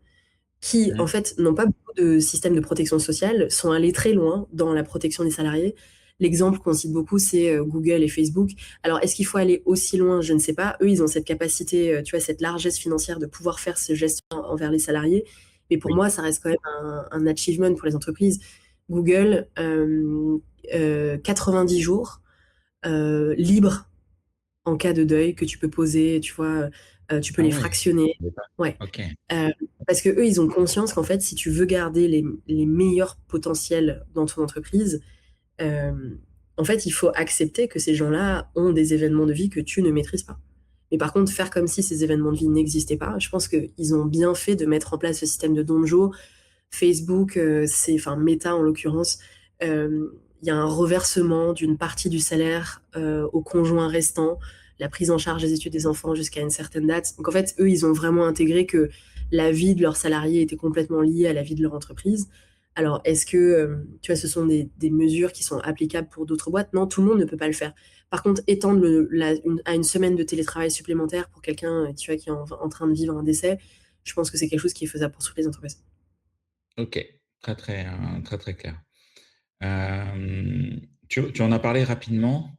qui en Mmh. fait n'ont pas beaucoup de systèmes de protection sociale, sont allées très loin dans la protection des salariés. L'exemple qu'on cite beaucoup, c'est Google et Facebook. Alors, est-ce qu'il faut aller aussi loin? Je ne sais pas. Eux, ils ont cette capacité, tu vois, cette largesse financière de pouvoir faire ce geste envers les salariés. Mais pour Oui. moi, ça reste quand même un achievement pour les entreprises. Google, 90 jours libres en cas de deuil que tu peux poser, tu vois, tu peux Ah les ouais, fractionner. je savais pas. Ouais. OK. Euh, Parce que eux, ils ont conscience qu'en fait, si tu veux garder les meilleurs potentiels dans ton entreprise, euh, en fait, il faut accepter que ces gens-là ont des événements de vie que tu ne maîtrises pas. Mais par contre, faire comme si ces événements de vie n'existaient pas, je pense qu'ils ont bien fait de mettre en place ce système de don de jour. Facebook, enfin Meta en l'occurrence, il y a un reversement d'une partie du salaire au conjoint restant, la prise en charge des études des enfants jusqu'à une certaine date. Donc en fait, eux, ils ont vraiment intégré que la vie de leurs salariés était complètement liée à la vie de leur entreprise. Alors, est-ce que, tu vois, ce sont des mesures qui sont applicables pour d'autres boîtes? Non, tout le monde ne peut pas le faire. Par contre, étendre à une semaine de télétravail supplémentaire pour quelqu'un, tu vois, qui est en train de vivre un décès, je pense que c'est quelque chose qui est faisable pour toutes les entreprises. OK. Très, très, très, très clair. Tu en as parlé rapidement,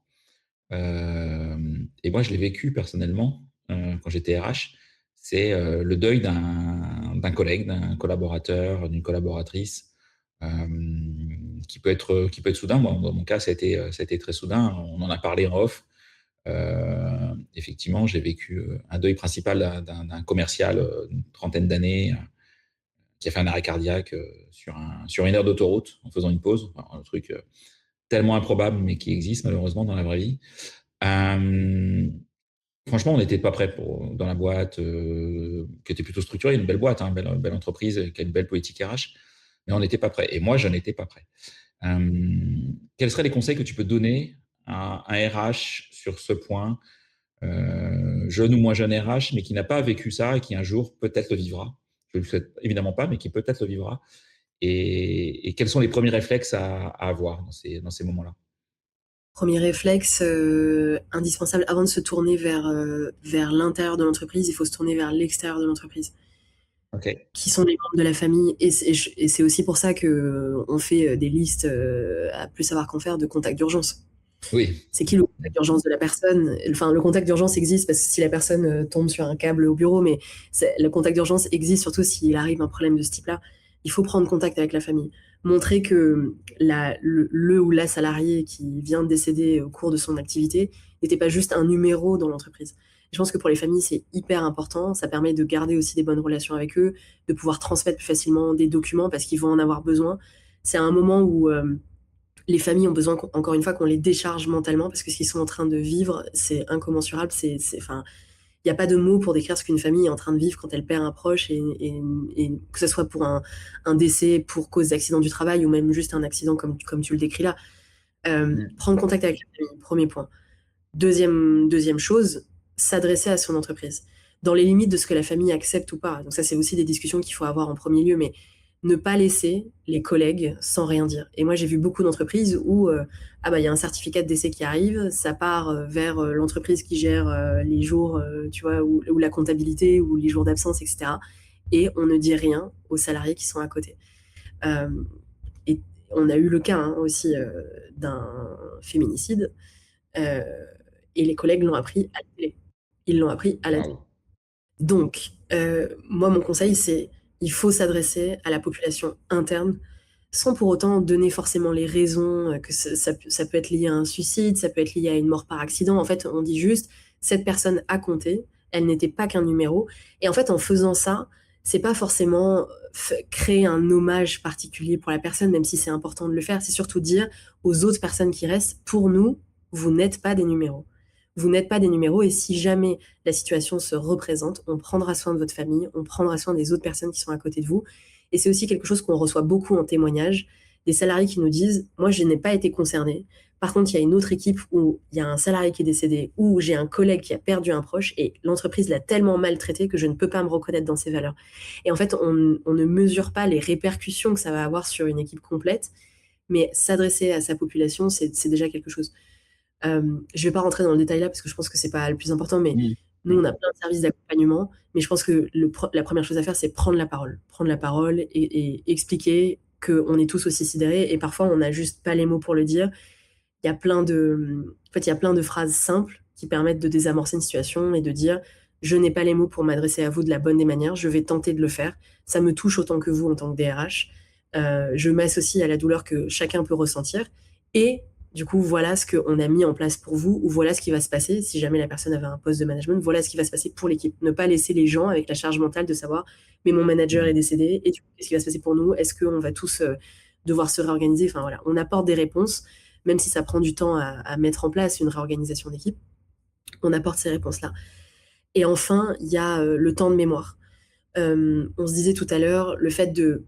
et moi je l'ai vécu personnellement, quand j'étais RH. C'est, le deuil d'un collègue, d'un collaborateur, d'une collaboratrice, qui peut être soudain. Moi, dans mon cas, ça a été très soudain. On en a parlé en off. Effectivement, j'ai vécu, un deuil principal d'un commercial, d'une trentaine d'années, qui a fait un arrêt cardiaque, sur une aire d'autoroute en faisant une pause. Enfin, un truc, tellement improbable, mais qui existe malheureusement dans la vraie vie. Hem, Franchement, on n'était pas prêts dans la boîte, qui était plutôt structurée, une belle boîte, hein, belle entreprise, qui a une belle politique RH, mais on n'était pas prêts et moi, je n'étais pas prêt. Quels seraient les conseils que tu peux donner à un RH sur ce point? Jeune ou moins jeune RH, mais qui n'a pas vécu ça et qui un jour peut-être le vivra. Je ne le souhaite évidemment pas, mais qui peut-être le vivra. Et quels sont les premiers réflexes à avoir dans ces moments-là? Premier réflexe indispensable avant de se tourner vers l'intérieur de l'entreprise, il faut se tourner vers l'extérieur de l'entreprise, OK. qui sont les membres de la famille. Et c'est aussi pour ça qu'on fait des listes à plus savoir qu'en faire de contacts d'urgence. Oui. C'est qui le contact d'urgence de la personne? Enfin, le contact d'urgence existe parce que si la personne tombe sur un câble au bureau, mais le contact d'urgence existe surtout s'il arrive un problème de ce type-là. Il faut prendre contact avec la famille. Montrer que le ou la salarié qui vient de décéder au cours de son activité n'était pas juste un numéro dans l'entreprise. Je pense que pour les familles, c'est hyper important. Ça permet de garder aussi des bonnes relations avec eux, de pouvoir transmettre plus facilement des documents parce qu'ils vont en avoir besoin. C'est un moment où les familles ont besoin, encore une fois, qu'on les décharge mentalement parce que ce qu'ils sont en train de vivre, c'est incommensurable. Enfin, il n'y a pas de mots pour décrire ce qu'une famille est en train de vivre quand elle perd un proche et que ce soit pour un décès pour cause d'accident du travail ou même juste un accident comme tu le décris là. Mmh. Prendre contact avec la famille, premier point. Deuxième chose, s'adresser à son entreprise, dans les limites de ce que la famille accepte ou pas. Donc ça, c'est aussi des discussions qu'il faut avoir en premier lieu, mais ne pas laisser les collègues sans rien dire. Et moi, j'ai vu beaucoup d'entreprises où ah bah il y a un certificat de décès qui arrive, ça part vers l'entreprise qui gère les jours, tu vois, ou la comptabilité ou les jours d'absence, etc. Et on ne dit rien aux salariés qui sont à côté. Euh, et on a eu le cas aussi d'un féminicide euh, et les collègues l'ont appris à la télé. Ils l'ont appris à la télé. Waouh! Donc, moi, mon conseil, c'est il faut s'adresser à la population interne sans pour autant donner forcément les raisons, que ça peut être lié à un suicide, ça peut être lié à une mort par accident. En fait, on dit juste, cette personne a compté, elle n'était pas qu'un numéro. Et en fait, en faisant ça, c'est pas forcément créer un hommage particulier pour la personne, même si c'est important de le faire. C'est surtout dire aux autres personnes qui restent, pour nous, vous n'êtes pas des numéros. Vous n'êtes pas des numéros et si jamais la situation se représente, on prendra soin de votre famille, on prendra soin des autres personnes qui sont à côté de vous. Et c'est aussi quelque chose qu'on reçoit beaucoup en témoignage, des salariés qui nous disent, moi je n'ai pas été concerné. Par contre, il y a une autre équipe où il y a un salarié qui est décédé, ou j'ai un collègue qui a perdu un proche et l'entreprise l'a tellement maltraité que je ne peux pas me reconnaître dans ses valeurs. Et en fait, on ne mesure pas les répercussions que ça va avoir sur une équipe complète, mais s'adresser à sa population, c'est déjà quelque chose. Je vais pas rentrer dans le détail là parce que je pense que c'est pas le plus important, mais Oui, nous, oui. on a plein de services d'accompagnement, mais je pense que la première chose à faire, c'est prendre la parole. Prendre la parole et expliquer qu'on est tous aussi sidérés et parfois on n'a juste pas les mots pour le dire. Il y a plein de, en fait, il y a plein de phrases simples qui permettent de désamorcer une situation et de dire je n'ai pas les mots pour m'adresser à vous de la bonne des manières, je vais tenter de le faire. Ça me touche autant que vous en tant que DRH. Je m'associe à la douleur que chacun peut ressentir et du coup, voilà ce qu'on a mis en place pour vous, ou voilà ce qui va se passer si jamais la personne avait un poste de management, voilà ce qui va se passer pour l'équipe. Ne pas laisser les gens avec la charge mentale de savoir, mais mon manager est décédé, et du coup, qu'est-ce qui va se passer pour nous? Est-ce qu'on va tous devoir se réorganiser? Enfin voilà, on apporte des réponses, même si ça prend du temps à mettre en place une réorganisation d'équipe, on apporte ces réponses-là. Et enfin, il y a le temps de mémoire. On se disait tout à l'heure, le fait de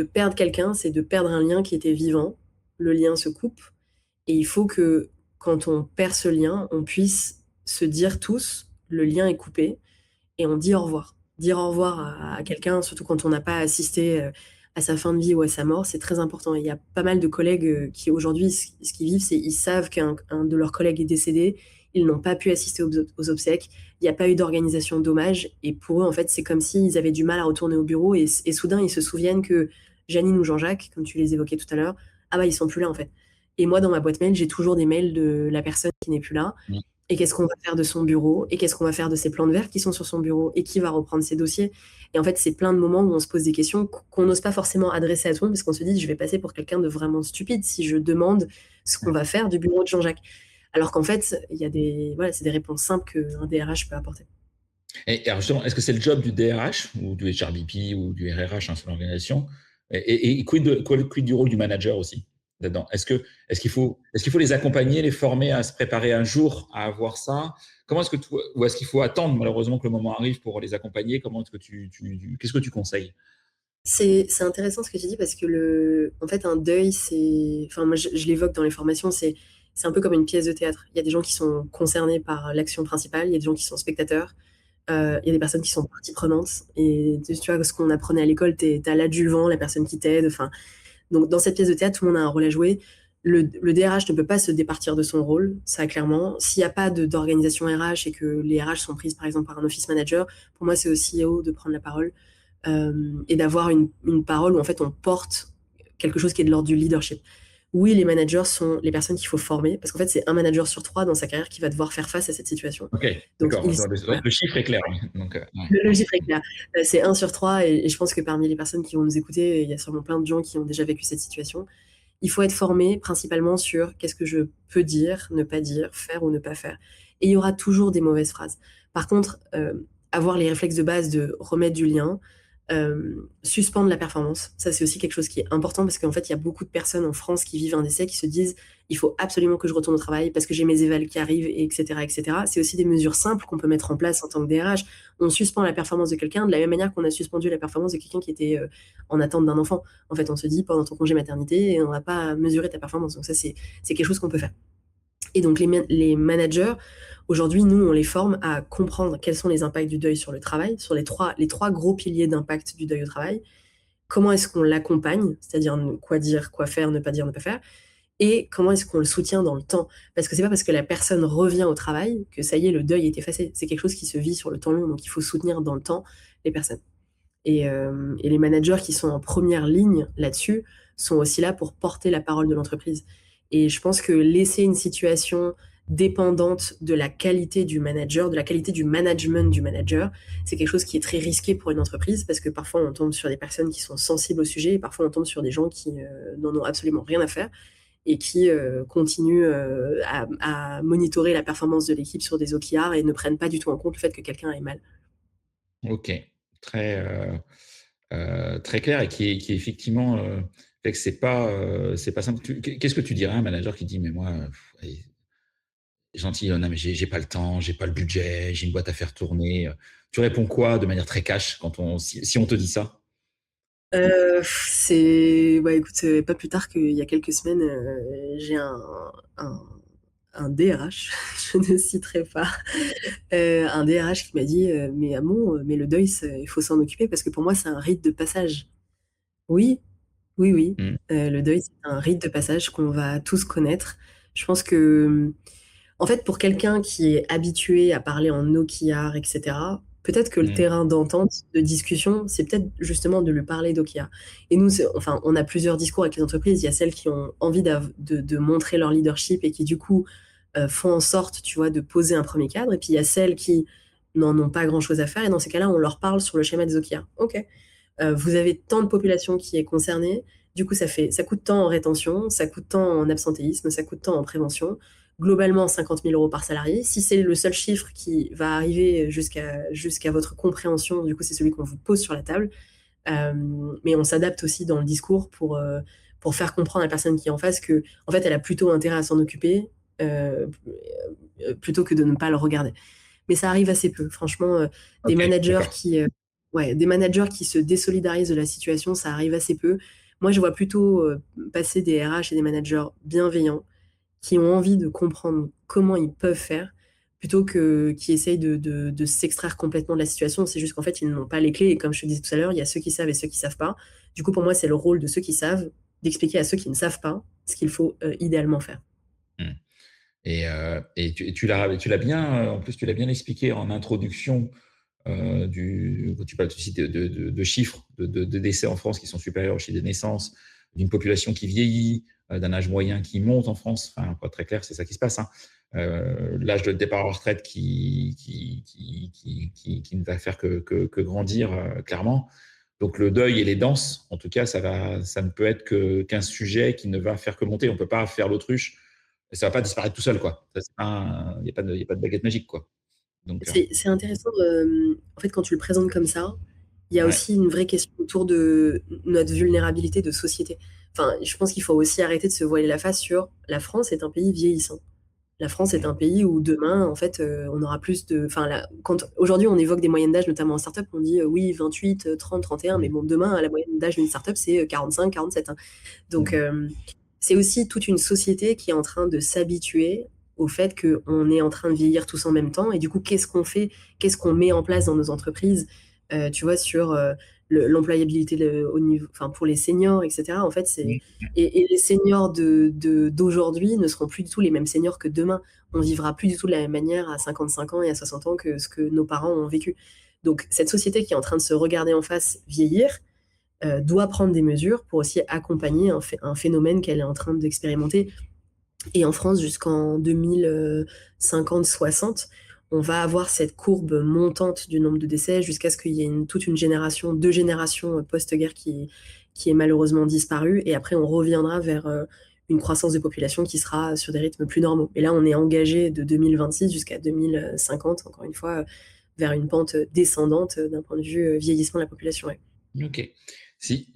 perdre quelqu'un, c'est de perdre un lien qui était vivant. Le lien se coupe, et il faut que quand on perd ce lien, on puisse se dire tous, le lien est coupé, et on dit au revoir. Dire au revoir à quelqu'un, surtout quand on n'a pas assisté à sa fin de vie ou à sa mort, c'est très important. Et il y a pas mal de collègues qui aujourd'hui, ce qu'ils vivent, c'est ils savent qu'un de leurs collègues est décédé, ils n'ont pas pu assister aux obsèques, il n'y a pas eu d'organisation d'hommage, et pour eux, en fait, c'est comme s'ils avaient du mal à retourner au bureau, et soudain, ils se souviennent que Janine ou Jean-Jacques, comme tu les évoquais tout à l'heure, ah bah ils sont plus là en fait. Et moi, dans ma boîte mail, j'ai toujours des mails de la personne qui n'est plus là. Mm. Et qu'est-ce qu'on va faire de son bureau? Et qu'est-ce qu'on va faire de ses plantes vertes qui sont sur son bureau? Et qui va reprendre ses dossiers? Et en fait, c'est plein de moments où on se pose des questions qu'on n'ose pas forcément adresser à tout le monde parce qu'on se dit, je vais passer pour quelqu'un de vraiment stupide si je demande ce qu'on va faire du bureau de Jean-Jacques. Alors qu'en fait, il y a voilà, c'est des réponses simples qu'un DRH peut apporter. Et alors justement, est-ce que c'est le job du DRH ou du HRBP ou du RRH, hein, selon l'organisation? Et quid du rôle du manager aussi là-dedans? Est-ce qu'il faut les accompagner, les former à se préparer un jour à avoir ça? Comment est-ce que ou est-ce qu'il faut attendre malheureusement que le moment arrive pour les accompagner? Comment est-ce que qu'est-ce que tu conseilles? C'est intéressant ce que tu dis parce que en fait, un deuil, enfin, moi, je l'évoque dans les formations, c'est un peu comme une pièce de théâtre. Il y a des gens qui sont concernés par l'action principale, il y a des gens qui sont spectateurs, il y a des personnes qui sont partie prenante. Et tu vois, ce qu'on apprenait à l'école, t'as l'adjuvant, la personne qui t'aide. Enfin, donc, dans cette pièce de théâtre, tout le monde a un rôle à jouer. Le DRH ne peut pas se départir de son rôle, ça clairement. S'il n'y a pas d'organisation RH et que les RH sont prises par exemple par un office manager, pour moi c'est au CEO de prendre la parole et d'avoir une parole où en fait on porte quelque chose qui est de l'ordre du leadership. Oui, les managers sont les personnes qu'il faut former parce qu'en fait c'est un manager sur 3 dans sa carrière qui va devoir faire face à cette situation. Ok, Donc d'accord. voilà. Le chiffre est clair. Oui. Donc, ouais. Le chiffre est clair. C'est 1 sur 3 et je pense que parmi les personnes qui vont nous écouter, il y a sûrement plein de gens qui ont déjà vécu cette situation. Il faut être formé principalement sur qu'est-ce que je peux dire, ne pas dire, faire ou ne pas faire. Et il y aura toujours des mauvaises phrases. Par contre, avoir les réflexes de base de remettre du lien, suspendre la performance, ça c'est aussi quelque chose qui est important parce qu'en fait il y a beaucoup de personnes en France qui vivent un décès qui se disent il faut absolument que je retourne au travail parce que j'ai mes évals qui arrivent, etc., etc. C'est aussi des mesures simples qu'on peut mettre en place en tant que DRH. On suspend la performance de quelqu'un de la même manière qu'on a suspendu la performance de quelqu'un qui était en attente d'un enfant. En fait, on se dit pendant ton congé maternité, on va pas mesurer ta performance. Donc ça c'est quelque chose qu'on peut faire. Et donc les managers, aujourd'hui, nous, on les forme à comprendre quels sont les impacts du deuil sur le travail, sur les trois gros piliers d'impact du deuil au travail. Comment est-ce qu'on l'accompagne, c'est-à-dire quoi dire, quoi faire, ne pas dire, ne pas faire, et comment est-ce qu'on le soutient dans le temps. Parce que c'est pas parce que la personne revient au travail que ça y est, le deuil est effacé. C'est quelque chose qui se vit sur le temps long, donc il faut soutenir dans le temps les personnes. Et les managers qui sont en première ligne là-dessus sont aussi là pour porter la parole de l'entreprise. Et je pense que laisser une situation dépendante de la qualité du manager, de la qualité du management du manager, c'est quelque chose qui est très risqué pour une entreprise parce que parfois on tombe sur des personnes qui sont sensibles au sujet et parfois on tombe sur des gens qui n'en ont absolument rien à faire et qui continuent à monitorer la performance de l'équipe sur des OKR et ne prennent pas du tout en compte le fait que quelqu'un aille mal. Ok, très clair et qui est effectivement fait que c'est pas simple. Qu'est-ce que tu dirais à un manager qui dit mais moi, allez, gentil, non mais j'ai pas le temps, j'ai pas le budget, j'ai une boîte à faire tourner. Tu réponds quoi de manière très cash si on te dit ça? Écoute, pas plus tard qu'il y a quelques semaines, j'ai un un DRH, je ne citerai pas, un DRH qui m'a dit, «Mais Amon, mais le deuil, il faut s'en occuper parce que pour moi, c'est un rite de passage». Oui, oui, oui, Mmh. le deuil, c'est un rite de passage qu'on va tous connaître. Je pense que, en fait, pour quelqu'un qui est habitué à parler en OKR, et cetera, peut-être que le Mmh. terrain d'entente, de discussion, c'est peut-être justement de lui parler d'OKR. Et nous, enfin, on a plusieurs discours avec les entreprises. Il y a celles qui ont envie de montrer leur leadership et qui, du coup, font en sorte, tu vois, de poser un premier cadre. Et puis, il y a celles qui n'en ont pas grand-chose à faire. Et dans ces cas-là, on leur parle sur le schéma des OKR. OK, vous avez tant de population qui est concernée. Du coup, ça coûte tant en rétention, ça coûte tant en absentéisme, ça coûte tant en prévention. Globalement, 50 000 euros par salarié. Si c'est le seul chiffre qui va arriver jusqu'à votre compréhension, du coup, c'est celui qu'on vous pose sur la table. Mais on s'adapte aussi dans le discours pour faire comprendre à la personne qui est en face que, en fait, elle a plutôt intérêt à s'en occuper euh, plutôt que de ne pas le regarder. Mais ça arrive assez peu. Franchement, des OK, managers d'accord. des managers qui se désolidarisent de la situation, ça arrive assez peu. Moi, je vois plutôt passer des RH et des managers bienveillants qui ont envie de comprendre comment ils peuvent faire, plutôt que qui essayent de s'extraire complètement de la situation. C'est juste qu'en fait, ils n'ont pas les clés. Et comme je te disais tout à l'heure, il y a ceux qui savent et ceux qui savent pas. Du coup, pour moi, c'est le rôle de ceux qui savent d'expliquer à ceux qui ne savent pas ce qu'il faut idéalement faire. Mmh. Et tu l'as bien, en plus, tu l'as bien expliqué en introduction quand tu parles aussi de chiffres de décès en France qui sont supérieurs aux chiffres des naissances, d'une population qui vieillit, d'un âge moyen qui monte en France. Enfin, pour être très clair, c'est ça qui se passe. Hein. L'âge de départ à la retraite qui ne va faire que grandir clairement. Donc le deuil et les danses, en tout cas, ça ne peut être qu'un sujet qui ne va faire que monter. On ne peut pas faire l'autruche. Et ça ne va pas disparaître tout seul, quoi. Il n'y a pas de baguette magique, quoi. Donc, C'est intéressant, en fait, quand tu le présentes comme ça, il y a ouais. aussi une vraie question autour de notre vulnérabilité de société. Enfin, je pense qu'il faut aussi arrêter de se voiler la face sur la France est un pays vieillissant. La France est Mmh. un pays où demain, en fait, on aura plus de. Enfin, quand aujourd'hui on évoque des moyennes d'âge, notamment en startup, on dit oui, 28, 30, 31, mais Mmh. bon, demain, la moyenne d'âge d'une startup, c'est 45, 47. Hein. Donc, Mmh. c'est aussi toute une société qui est en train de s'habituer au fait qu'on est en train de vieillir tous en même temps. Et du coup, qu'est-ce qu'on fait? Qu'est-ce qu'on met en place dans nos entreprises? Tu vois, sur l'employabilité au niveau, enfin, pour les seniors, etc. En fait, Mmh. et les seniors d'aujourd'hui ne seront plus du tout les mêmes seniors que demain. On vivra plus du tout de la même manière à 55 ans et à 60 ans que ce que nos parents ont vécu. Donc, cette société qui est en train de se regarder en face vieillir, doit prendre des mesures pour aussi accompagner un phénomène qu'elle est en train d'expérimenter. Et en France, jusqu'en 2050-60, on va avoir cette courbe montante du nombre de décès jusqu'à ce qu'il y ait toute une génération, deux générations post-guerre qui est malheureusement disparue. Et après, on reviendra vers une croissance de population qui sera sur des rythmes plus normaux. Et là, on est engagé de 2026 jusqu'à 2050, encore une fois, vers une pente descendante d'un point de vue vieillissement de la population. Ouais. OK. Si,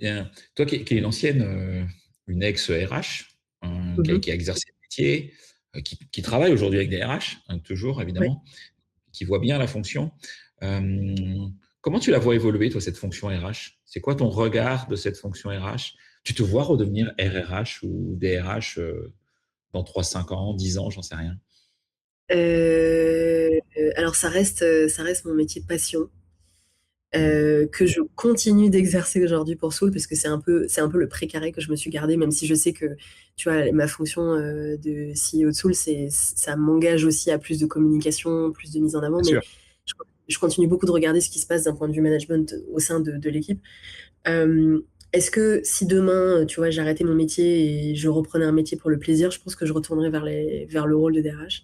toi qui es une ancienne, une ex-RH, Mhm. qui a exercé le métier, qui travaille aujourd'hui avec des RH, hein, toujours Ouais. évidemment, qui voit bien la fonction. Comment tu la vois évoluer, toi, cette fonction RH? C'est quoi ton regard de cette fonction RH? Tu te vois redevenir RRH ou DRH dans 3, 5 ans, 10 ans, j'en sais rien. Alors ça reste mon métier de passion. Mmh. Que je continue d'exercer aujourd'hui pour Soul, parce que c'est un peu le précaré que je me suis gardé, même si je sais que, tu vois, ma fonction de CEO de Soul, ça m'engage aussi à plus de communication, plus de mise en avant, Bien mais sûr. je, je continue beaucoup de regarder ce qui se passe d'un point de vue management au sein de l'équipe. Est-ce que si demain, tu vois, j'arrêtais mon métier et je reprenais un métier pour le plaisir, je pense que je retournerais vers le rôle de DRH.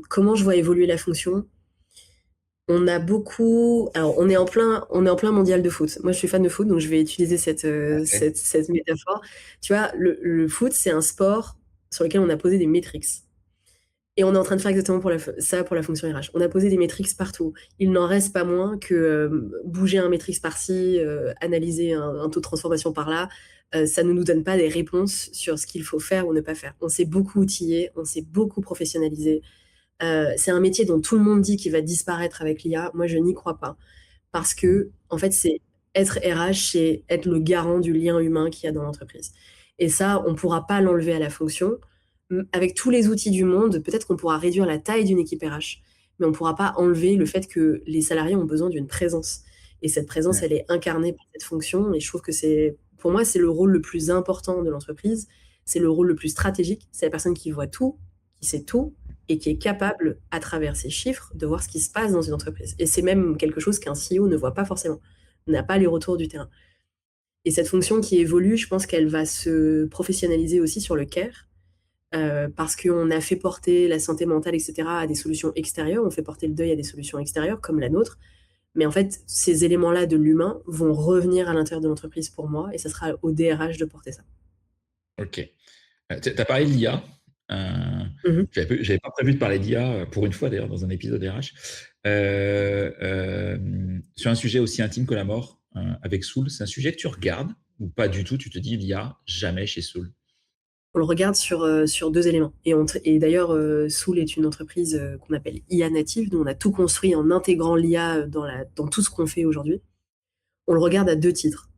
Comment je vois évoluer la fonction? On a beaucoup. Alors, on est en plein mondial de foot. Moi, je suis fan de foot, donc je vais utiliser OK. cette métaphore. Tu vois, le foot, c'est un sport sur lequel on a posé des métriques. Et on est en train de faire exactement ça pour la fonction RH. On a posé des métriques partout. Il n'en reste pas moins que bouger un métrique par-ci, analyser un taux de transformation par-là, ça ne nous donne pas des réponses sur ce qu'il faut faire ou ne pas faire. On s'est beaucoup outillé, on s'est beaucoup professionnalisé. C'est un métier dont tout le monde dit qu'il va disparaître avec l'IA. Moi, je n'y crois pas. Parce que, en fait, être RH, c'est être le garant du lien humain qu'il y a dans l'entreprise. Et ça, on ne pourra pas l'enlever à la fonction. Avec tous les outils du monde, peut-être qu'on pourra réduire la taille d'une équipe RH, mais on ne pourra pas enlever le fait que les salariés ont besoin d'une présence. Et cette présence, elle est incarnée par cette fonction. Et je trouve que pour moi, c'est le rôle le plus important de l'entreprise. C'est le rôle le plus stratégique. C'est la personne qui voit tout, qui sait tout, et qui est capable, à travers ses chiffres, de voir ce qui se passe dans une entreprise. Et c'est même quelque chose qu'un CEO ne voit pas forcément, n'a pas les retours du terrain. Et cette fonction qui évolue, je pense qu'elle va se professionnaliser aussi sur le care, parce qu'on a fait porter la santé mentale, etc., à des solutions extérieures, on fait porter le deuil à des solutions extérieures, comme la nôtre. Mais en fait, ces éléments-là de l'humain vont revenir à l'intérieur de l'entreprise pour moi, et ça sera au DRH de porter ça. Ok. Tu as parlé de l'IA. J'avais pas prévu de parler d'IA, pour une fois d'ailleurs, dans un épisode RH. Sur un sujet aussi intime que la mort, avec Soul, c'est un sujet que tu regardes ou pas du tout? Tu te dis l'IA, jamais chez Soul? On le regarde sur deux éléments. Et d'ailleurs, Soul est une entreprise qu'on appelle IA native. Nous, on a tout construit en intégrant l'IA dans tout ce qu'on fait aujourd'hui. On le regarde à deux titres.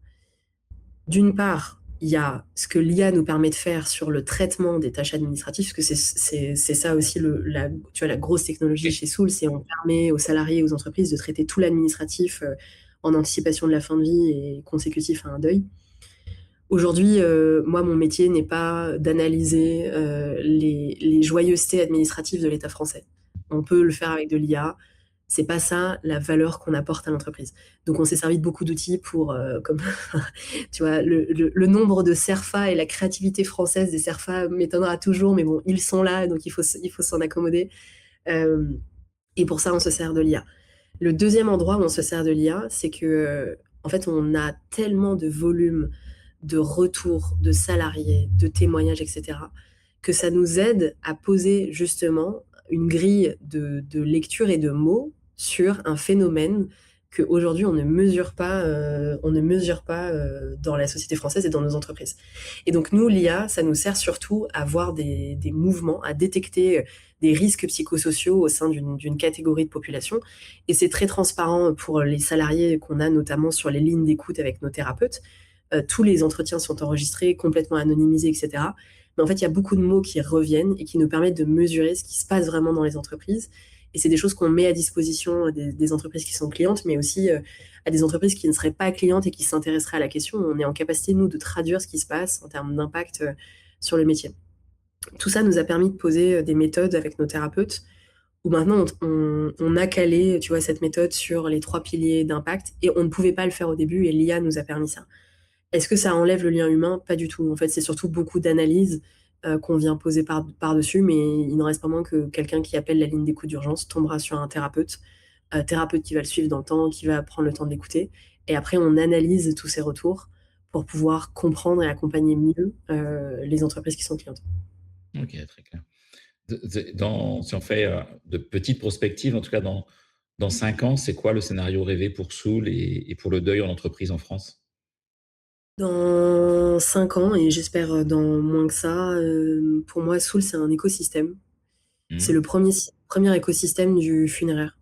D'une part, il y a ce que l'IA nous permet de faire sur le traitement des tâches administratives, parce que c'est ça aussi la grosse technologie chez Soul, c'est on permet aux salariés et aux entreprises de traiter tout l'administratif en anticipation de la fin de vie et consécutif à un deuil. Aujourd'hui, moi, mon métier n'est pas d'analyser les joyeusetés administratives de l'État français. On peut le faire avec de l'IA. C'est pas ça la valeur qu'on apporte à l'entreprise. Donc, on s'est servi de beaucoup d'outils pour, comme tu vois, le nombre de CERFA et la créativité française des CERFA m'étonnera toujours, mais bon, ils sont là, donc il faut s'en accommoder. Et pour ça, on se sert de l'IA. Le deuxième endroit où on se sert de l'IA, c'est que, en fait, on a tellement de volume de retours de salariés, de témoignages, etc., que ça nous aide à poser justement une grille de lecture et de mots sur un phénomène qu'aujourd'hui on ne mesure pas, dans la société française et dans nos entreprises. Et donc nous, l'IA, ça nous sert surtout à voir des mouvements, à détecter des risques psychosociaux au sein d'une catégorie de population. Et c'est très transparent pour les salariés qu'on a notamment sur les lignes d'écoute avec nos thérapeutes. Tous les entretiens sont enregistrés, complètement anonymisés, etc. Mais en fait, il y a beaucoup de mots qui reviennent et qui nous permettent de mesurer ce qui se passe vraiment dans les entreprises. Et c'est des choses qu'on met à disposition des entreprises qui sont clientes, mais aussi à des entreprises qui ne seraient pas clientes et qui s'intéresseraient à la question. On est en capacité, nous, de traduire ce qui se passe en termes d'impact sur le métier. Tout ça nous a permis de poser des méthodes avec nos thérapeutes, où maintenant on a calé, tu vois, cette méthode sur les 3 piliers d'impact, et on ne pouvait pas le faire au début, et l'IA nous a permis ça. Est-ce que ça enlève le lien humain? Pas du tout. En fait, c'est surtout beaucoup d'analyses qu'on vient poser par-dessus, mais il ne reste pas moins que quelqu'un qui appelle la ligne d'écoute d'urgence tombera sur un thérapeute qui va le suivre dans le temps, qui va prendre le temps de l'écouter. Et après, on analyse tous ces retours pour pouvoir comprendre et accompagner mieux les entreprises qui sont clientes. Ok, très clair. Si on fait de petites prospectives, en tout cas dans 5 ans, c'est quoi le scénario rêvé pour Soul et pour le deuil en entreprise en France? Dans 5 ans, et j'espère dans moins que ça, pour moi, Soul, c'est un écosystème. C'est le premier écosystème du funéraire.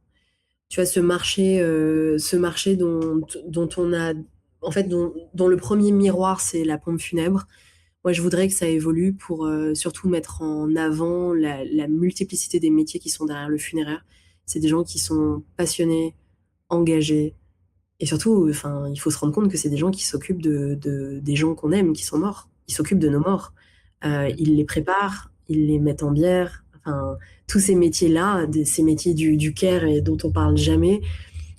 Tu vois, ce marché dont on a, en fait, dont le premier miroir, c'est la pompe funèbre. Moi, je voudrais que ça évolue pour surtout mettre en avant la multiplicité des métiers qui sont derrière le funéraire. C'est des gens qui sont passionnés, engagés, et surtout, enfin, il faut se rendre compte que c'est des gens qui s'occupent des gens qu'on aime, qui sont morts. Ils s'occupent de nos morts. Ils les préparent, ils les mettent en bière. Enfin, tous ces métiers-là, ces métiers du care et dont on parle jamais,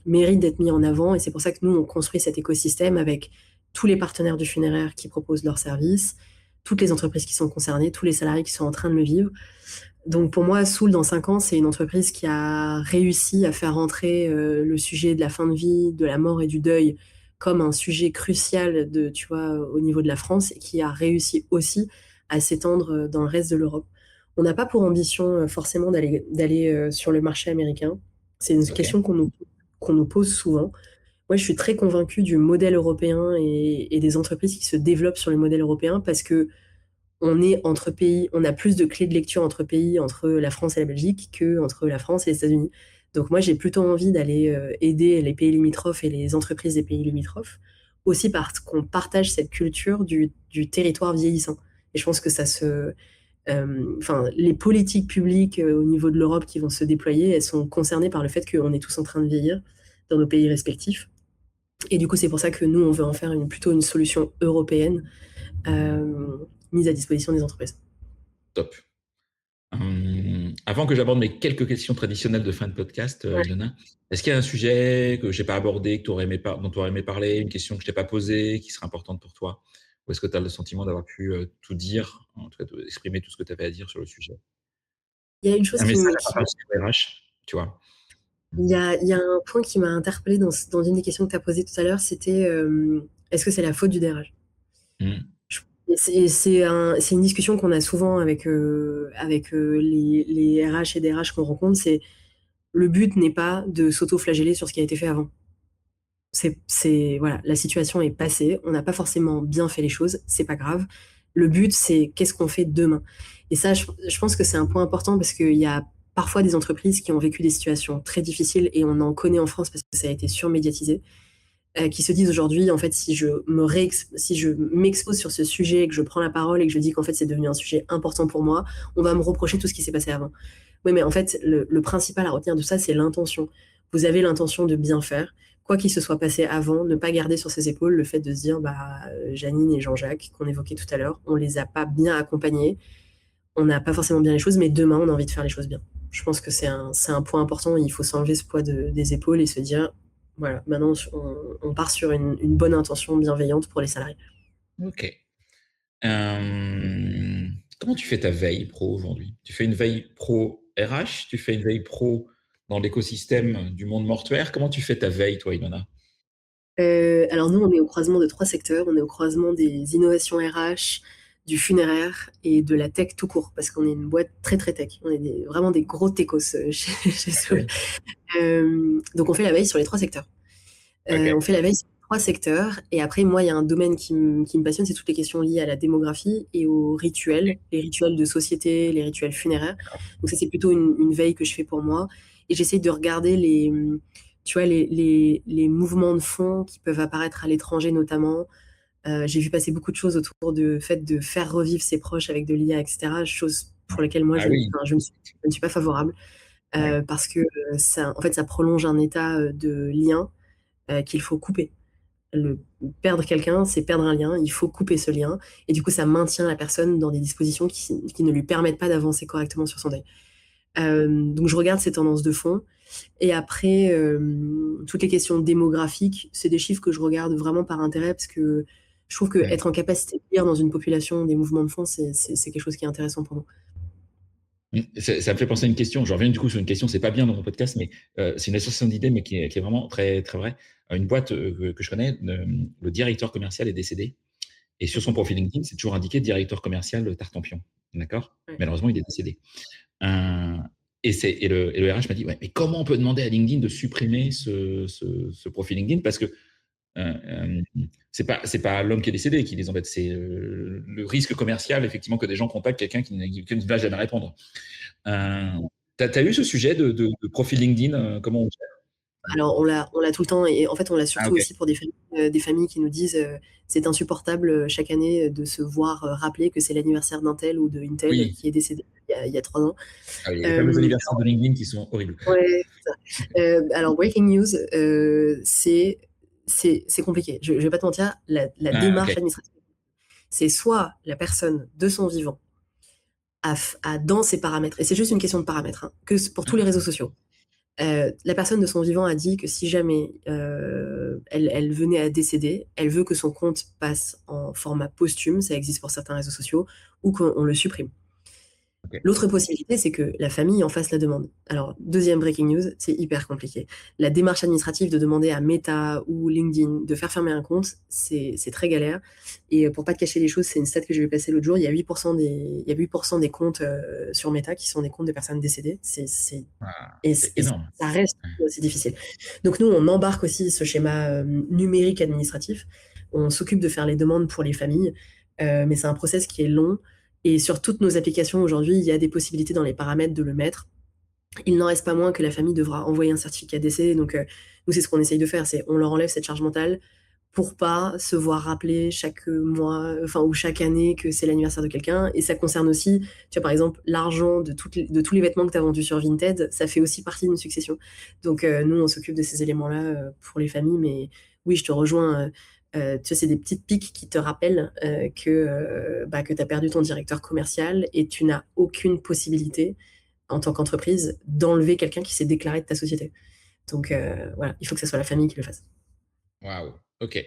méritent d'être mis en avant. Et c'est pour ça que nous, on construit cet écosystème avec tous les partenaires du funéraire qui proposent leurs services, toutes les entreprises qui sont concernées, tous les salariés qui sont en train de le vivre. Donc pour moi, Soul, dans 5 ans, c'est une entreprise qui a réussi à faire entrer le sujet de la fin de vie, de la mort et du deuil comme un sujet crucial au niveau de la France, et qui a réussi aussi à s'étendre dans le reste de l'Europe. On n'a pas pour ambition forcément d'aller sur le marché américain. C'est une Ok. question qu'on nous pose souvent. Moi, je suis très convaincue du modèle européen et des entreprises qui se développent sur le modèle européen parce que on est entre pays, on a plus de clés de lecture entre pays, entre la France et la Belgique, que entre la France et les États-Unis. Donc moi, j'ai plutôt envie d'aller aider les pays limitrophes et les entreprises des pays limitrophes, aussi parce qu'on partage cette culture du territoire vieillissant. Et je pense que les politiques publiques au niveau de l'Europe qui vont se déployer, elles sont concernées par le fait qu'on est tous en train de vieillir dans nos pays respectifs. Et du coup, c'est pour ça que nous, on veut en faire plutôt une solution européenne euh, mise à disposition des entreprises. Top. Avant que j'aborde mes quelques questions traditionnelles de fin de podcast, Ouais. Ilona, est-ce qu'il y a un sujet que je n'ai pas abordé, dont tu aurais aimé parler, une question que je t'ai pas posée, qui serait importante pour toi? Ou est-ce que tu as le sentiment d'avoir pu tout dire, en tout cas exprimer tout ce que tu avais à dire sur le sujet? Il y a une chose Un qui, message me- à qui- partager sur RH, tu vois? il y a un point qui m'a interpellée dans une des questions que tu as posées tout à l'heure, c'était est-ce que c'est la faute du DRH? Mm. C'est une discussion qu'on a souvent avec les RH et DRH qu'on rencontre. C'est le but n'est pas de s'auto-flageller sur ce qui a été fait avant. Voilà, la situation est passée. On n'a pas forcément bien fait les choses. C'est pas grave. Le but, c'est qu'est-ce qu'on fait demain. Et ça, je pense que c'est un point important parce qu'il y a parfois des entreprises qui ont vécu des situations très difficiles et on en connaît en France parce que ça a été surmédiatisé, qui se disent aujourd'hui, en fait, si je m'expose sur ce sujet, que je prends la parole et que je dis qu'en fait c'est devenu un sujet important pour moi, on va me reprocher tout ce qui s'est passé avant. Oui, mais en fait, le principal à retenir de ça, c'est l'intention. Vous avez l'intention de bien faire, quoi qu'il se soit passé avant, ne pas garder sur ses épaules le fait de se dire, Janine et Jean-Jacques, qu'on évoquait tout à l'heure, on les a pas bien accompagnés, on n'a pas forcément bien les choses, mais demain, on a envie de faire les choses bien. Je pense que c'est un point important. Il faut s'enlever ce poids des épaules et se dire, voilà, maintenant, on part sur une bonne intention bienveillante pour les salariés. Ok. Comment tu fais ta veille pro aujourd'hui? Tu fais une veille pro RH? Tu fais une veille pro dans l'écosystème du monde mortuaire? Comment tu fais ta veille, toi, Ilona? Alors nous, on est au croisement de 3 secteurs. On est au croisement des innovations RH, du funéraire et de la tech tout court, parce qu'on est une boîte très très tech. On est vraiment des gros techos chez Soul. Ok. Donc on fait la veille sur les 3 secteurs. On Ok. fait la veille sur les 3 secteurs. Et après, moi, il y a un domaine qui me passionne, c'est toutes les questions liées à la démographie et aux rituels, les rituels de société, les rituels funéraires. Donc ça, c'est plutôt une veille que je fais pour moi. Et j'essaye de regarder tu vois, les mouvements de fond qui peuvent apparaître à l'étranger notamment. J'ai vu passer beaucoup de choses autour du fait de faire revivre ses proches avec de l'IA, etc. Chose pour laquelle moi, Ah oui. enfin, je ne suis pas favorable. Ouais. Parce que ça, en fait, ça prolonge un état de lien qu'il faut couper. Perdre quelqu'un, c'est perdre un lien, il faut couper ce lien, et du coup ça maintient la personne dans des dispositions qui ne lui permettent pas d'avancer correctement sur son deuil. Donc je regarde ces tendances de fond, et après toutes les questions démographiques, c'est des chiffres que je regarde vraiment par intérêt, parce que je trouve Ouais. qu'être en capacité de lire dans une population des mouvements de fond, c'est quelque chose qui est intéressant pour nous. Ça me fait penser à une question. Je reviens du coup sur une question, c'est pas bien dans mon podcast, mais c'est une association d'idées, mais qui est vraiment très, très vraie. Une boîte que je connais, le directeur commercial est décédé. Et sur son profil LinkedIn, c'est toujours indiqué directeur commercial Tartampion. D'accord? Ouais. Malheureusement, il est décédé. Euh, et le RH m'a dit, ouais, mais comment on peut demander à LinkedIn de supprimer ce profil LinkedIn? Parce que c'est pas l'homme qui est décédé qui les embête, c'est le risque commercial, effectivement, que des gens contactent quelqu'un qui ne va jamais répondre. T'as eu ce sujet de profil LinkedIn, comment on gère? Alors on l'a tout le temps, et en fait on l'a Ah, surtout ok. aussi pour des familles qui nous disent c'est insupportable chaque année de se voir rappeler que c'est l'anniversaire d'un tel ou d'une telle Oui. qui est décédé il y a 3 ans. Ah oui, les fameux Euh, anniversaires de LinkedIn qui sont horribles. ouais, c'est ça. Alors breaking news, c'est compliqué. Je vais pas te mentir, la Ah, ok. démarche administrative, c'est soit la personne de son vivant dans ses paramètres, et c'est juste une question de paramètres, hein, pour tous les réseaux sociaux. La personne de son vivant a dit que si jamais elle venait à décéder, elle veut que son compte passe en format posthume, ça existe pour certains réseaux sociaux, ou qu'on le supprime. Ok. L'autre possibilité, c'est que la famille en fasse la demande. Alors, deuxième breaking news, c'est hyper compliqué. La démarche administrative de demander à Meta ou LinkedIn de faire fermer un compte, c'est très galère. Et pour pas te cacher les choses, c'est une stat que j'ai vu passer l'autre jour. Il y a 8% des comptes sur Meta qui sont des comptes de personnes décédées. Ah, Et, c'est et énorme. ça reste aussi difficile. Donc nous, on embarque aussi ce schéma numérique administratif. On s'occupe de faire les demandes pour les familles, mais c'est un process qui est long. Et sur toutes nos applications aujourd'hui, il y a des possibilités dans les paramètres de le mettre. Il n'en reste pas moins que la famille devra envoyer un certificat de décès. Donc nous, c'est ce qu'on essaye de faire, c'est on leur enlève cette charge mentale pour pas se voir rappeler chaque mois, enfin ou chaque année que c'est l'anniversaire de quelqu'un. Et ça concerne aussi, tu vois, par exemple, l'argent de tous les vêtements que tu as vendus sur Vinted, ça fait aussi partie d'une succession. Donc nous, on s'occupe de ces éléments-là pour les familles. Mais oui, je te rejoins. Tu sais, c'est des petites piques qui te rappellent que tu as perdu ton directeur commercial et tu n'as aucune possibilité en tant qu'entreprise d'enlever quelqu'un qui s'est déclaré de ta société. Donc voilà, il faut que ce soit la famille qui le fasse. Waouh. Ok.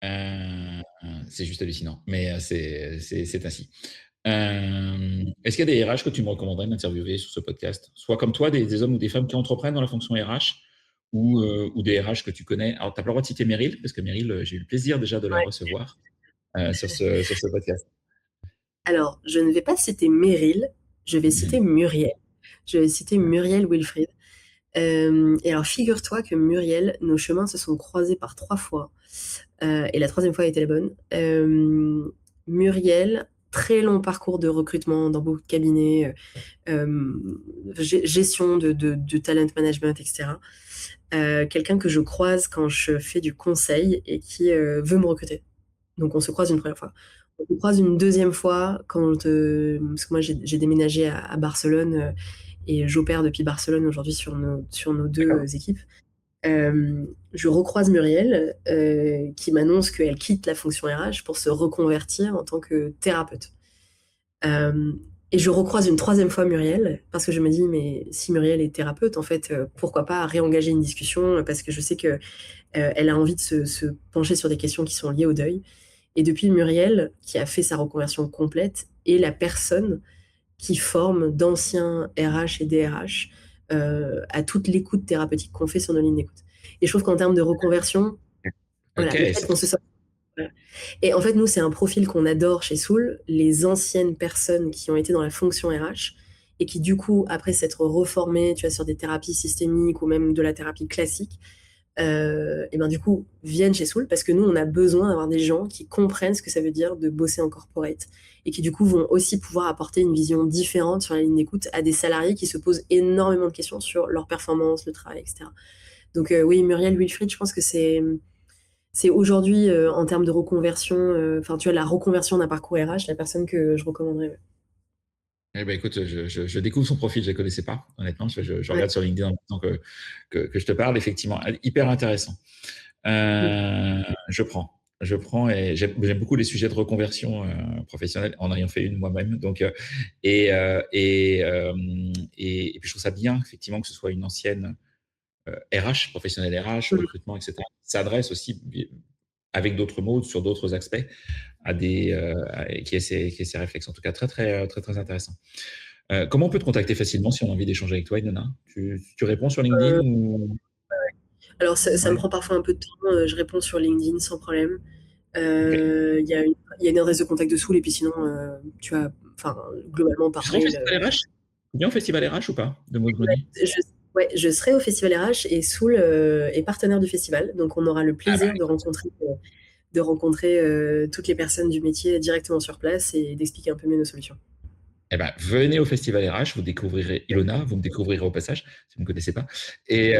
C'est juste hallucinant, mais c'est ainsi. Est-ce qu'il y a des RH que tu me recommanderais d'interviewer sur ce podcast? Soit comme toi, des hommes ou des femmes qui entreprennent dans la fonction RH ou des RH que tu connais. Alors, tu n'as pas le droit de citer Meryl, parce que Meryl, j'ai eu le plaisir déjà de la Ouais. recevoir sur ce podcast. Alors, je ne vais pas citer Meryl, je vais citer Mhm. Muriel. Je vais citer Muriel Wilfried. Et alors, figure-toi que Muriel, nos chemins se sont croisés par 3 fois. Et la troisième fois a été la bonne. Muriel, très long parcours de recrutement dans beaucoup de cabinets, gestion de talent management, etc. Quelqu'un que je croise quand je fais du conseil et qui veut me recruter. Donc on se croise une première fois. On se croise une deuxième fois parce que moi j'ai déménagé à Barcelone et j'opère depuis Barcelone aujourd'hui sur nos deux D'accord. équipes. Je recroise Muriel qui m'annonce qu'elle quitte la fonction RH pour se reconvertir en tant que thérapeute. Euh, et je recroise une troisième fois Muriel parce que je me dis, mais si Muriel est thérapeute, en fait, pourquoi pas réengager une discussion parce que je sais que elle a envie de se pencher sur des questions qui sont liées au deuil. Et depuis, Muriel, qui a fait sa reconversion complète, est la personne qui forme d'anciens RH et DRH à toute l'écoute thérapeutique qu'on fait sur nos lignes d'écoute. Et je trouve qu'en termes de reconversion, Ok, voilà, le fait qu'on se sorte. Voilà. Et en fait, nous, c'est un profil qu'on adore chez Soul, les anciennes personnes qui ont été dans la fonction RH et qui, du coup, après s'être reformées, tu vois, sur des thérapies systémiques ou même de la thérapie classique, et ben du coup viennent chez Soul parce que nous on a besoin d'avoir des gens qui comprennent ce que ça veut dire de bosser en corporate et qui du coup vont aussi pouvoir apporter une vision différente sur la ligne d'écoute à des salariés qui se posent énormément de questions sur leur performance, le travail, etc. Donc oui, Muriel Wilfried, je pense que c'est aujourd'hui en termes de reconversion, enfin tu vois, la reconversion d'un parcours RH, la personne que je recommanderais. eh ben, écoute, je découvre son profil, je ne le connaissais pas, honnêtement. Je Ouais. regarde sur LinkedIn en même temps que je te parle, effectivement. Hyper intéressant. Je prends. Je prends et j'aime beaucoup les sujets de reconversion professionnelle en ayant fait une moi-même. Donc, et puis je trouve ça bien, effectivement, que ce soit une ancienne RH, professionnelle RH, Mhm. recrutement, etc., qui s'adresse aussi avec d'autres mots, sur d'autres aspects, à des, qui ait ces réflexes. En tout cas, très, très, très, très intéressant. Comment on peut te contacter facilement si on a envie d'échanger avec toi, Ilona? Tu réponds sur LinkedIn Euh, ou... alors ça me Ouais. prend parfois un peu de temps, je réponds sur LinkedIn sans problème. Ok. Il y a une adresse de contact de Soul, et puis sinon, tu as, enfin, globalement Tu par seras au mail. Festival RH? Tu viens au Festival RH ou pas? De Moscone? Ouais, je serai au Festival RH et Soul est partenaire du festival. Donc, on aura le Ah bah, plaisir de rencontrer toutes les personnes du métier directement sur place et d'expliquer un peu mieux nos solutions. eh ben, venez au Festival RH, vous découvrirez Ilona, vous me découvrirez au passage, si vous ne me connaissez pas, et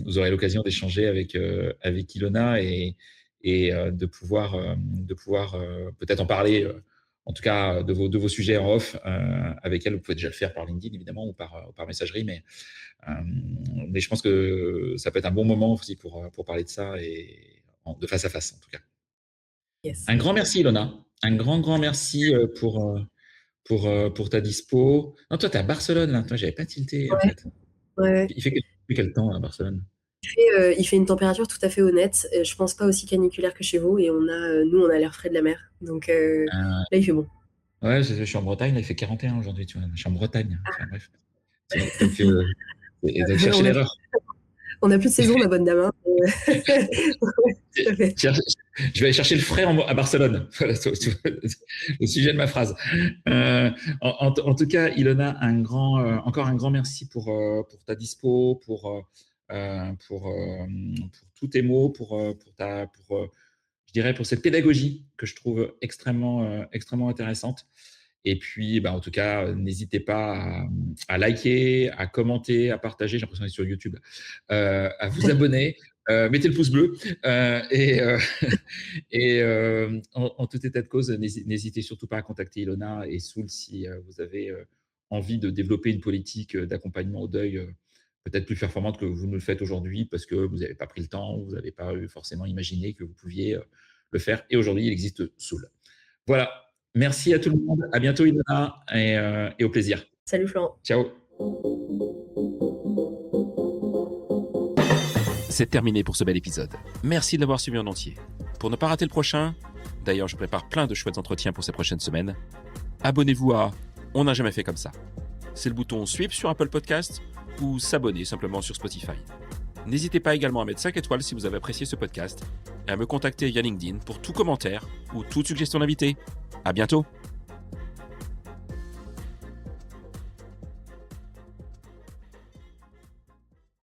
vous aurez l'occasion d'échanger avec Ilona et de pouvoir peut-être en parler, en tout cas de vos sujets en off avec elle. Vous pouvez déjà le faire par LinkedIn, évidemment, ou par messagerie, euh, mais je pense que ça peut être un bon moment aussi pour parler de ça et de face à face, en tout cas. Yes. Un grand merci, Ilona. Un grand, grand merci pour ta dispo. Non, toi, tu es à Barcelone, là. Toi, j'avais pas tilté, en Ouais, fait. ouais. Il fait quel temps à Barcelone? Il fait une température tout à fait honnête. Je pense pas aussi caniculaire que chez vous. Et nous, on a l'air frais de la mer. Donc Ah, là, il fait bon. Ouais, je suis en Bretagne, là, il fait 41 aujourd'hui, tu vois. Je suis en Bretagne. Enfin, bref. Donc, donc cherchez l'erreur. On n'a plus de saison, ma bonne dame. Hein. Tout à fait. Je vais aller chercher le frais à Barcelone. Voilà, le sujet de ma phrase. En tout cas, Ilona, encore un grand merci pour ta dispo, pour tous tes mots, je dirais, pour cette pédagogie que je trouve extrêmement intéressante. Et puis, en tout cas, n'hésitez pas à liker, à commenter, à partager. J'ai l'impression d'être sur YouTube. À vous abonner. Mettez le pouce bleu. En tout état de cause, n'hésitez surtout pas à contacter Ilona et Soul si vous avez envie de développer une politique d'accompagnement au deuil peut-être plus performante que vous ne le faites aujourd'hui parce que vous n'avez pas pris le temps, vous n'avez pas forcément imaginé que vous pouviez le faire. Et aujourd'hui, il existe Soul. Voilà. Merci à tout le monde. À bientôt, Ilona, et au plaisir. Salut, Florent. Ciao. C'est terminé pour ce bel épisode. Merci de l'avoir suivi en entier. Pour ne pas rater le prochain, d'ailleurs je prépare plein de chouettes entretiens pour ces prochaines semaines, abonnez-vous à On n'a jamais fait comme ça. C'est le bouton Suivre sur Apple Podcast ou s'abonner simplement sur Spotify. N'hésitez pas également à mettre 5 étoiles si vous avez apprécié ce podcast et à me contacter via LinkedIn pour tout commentaire ou toute suggestion d'invité. À bientôt!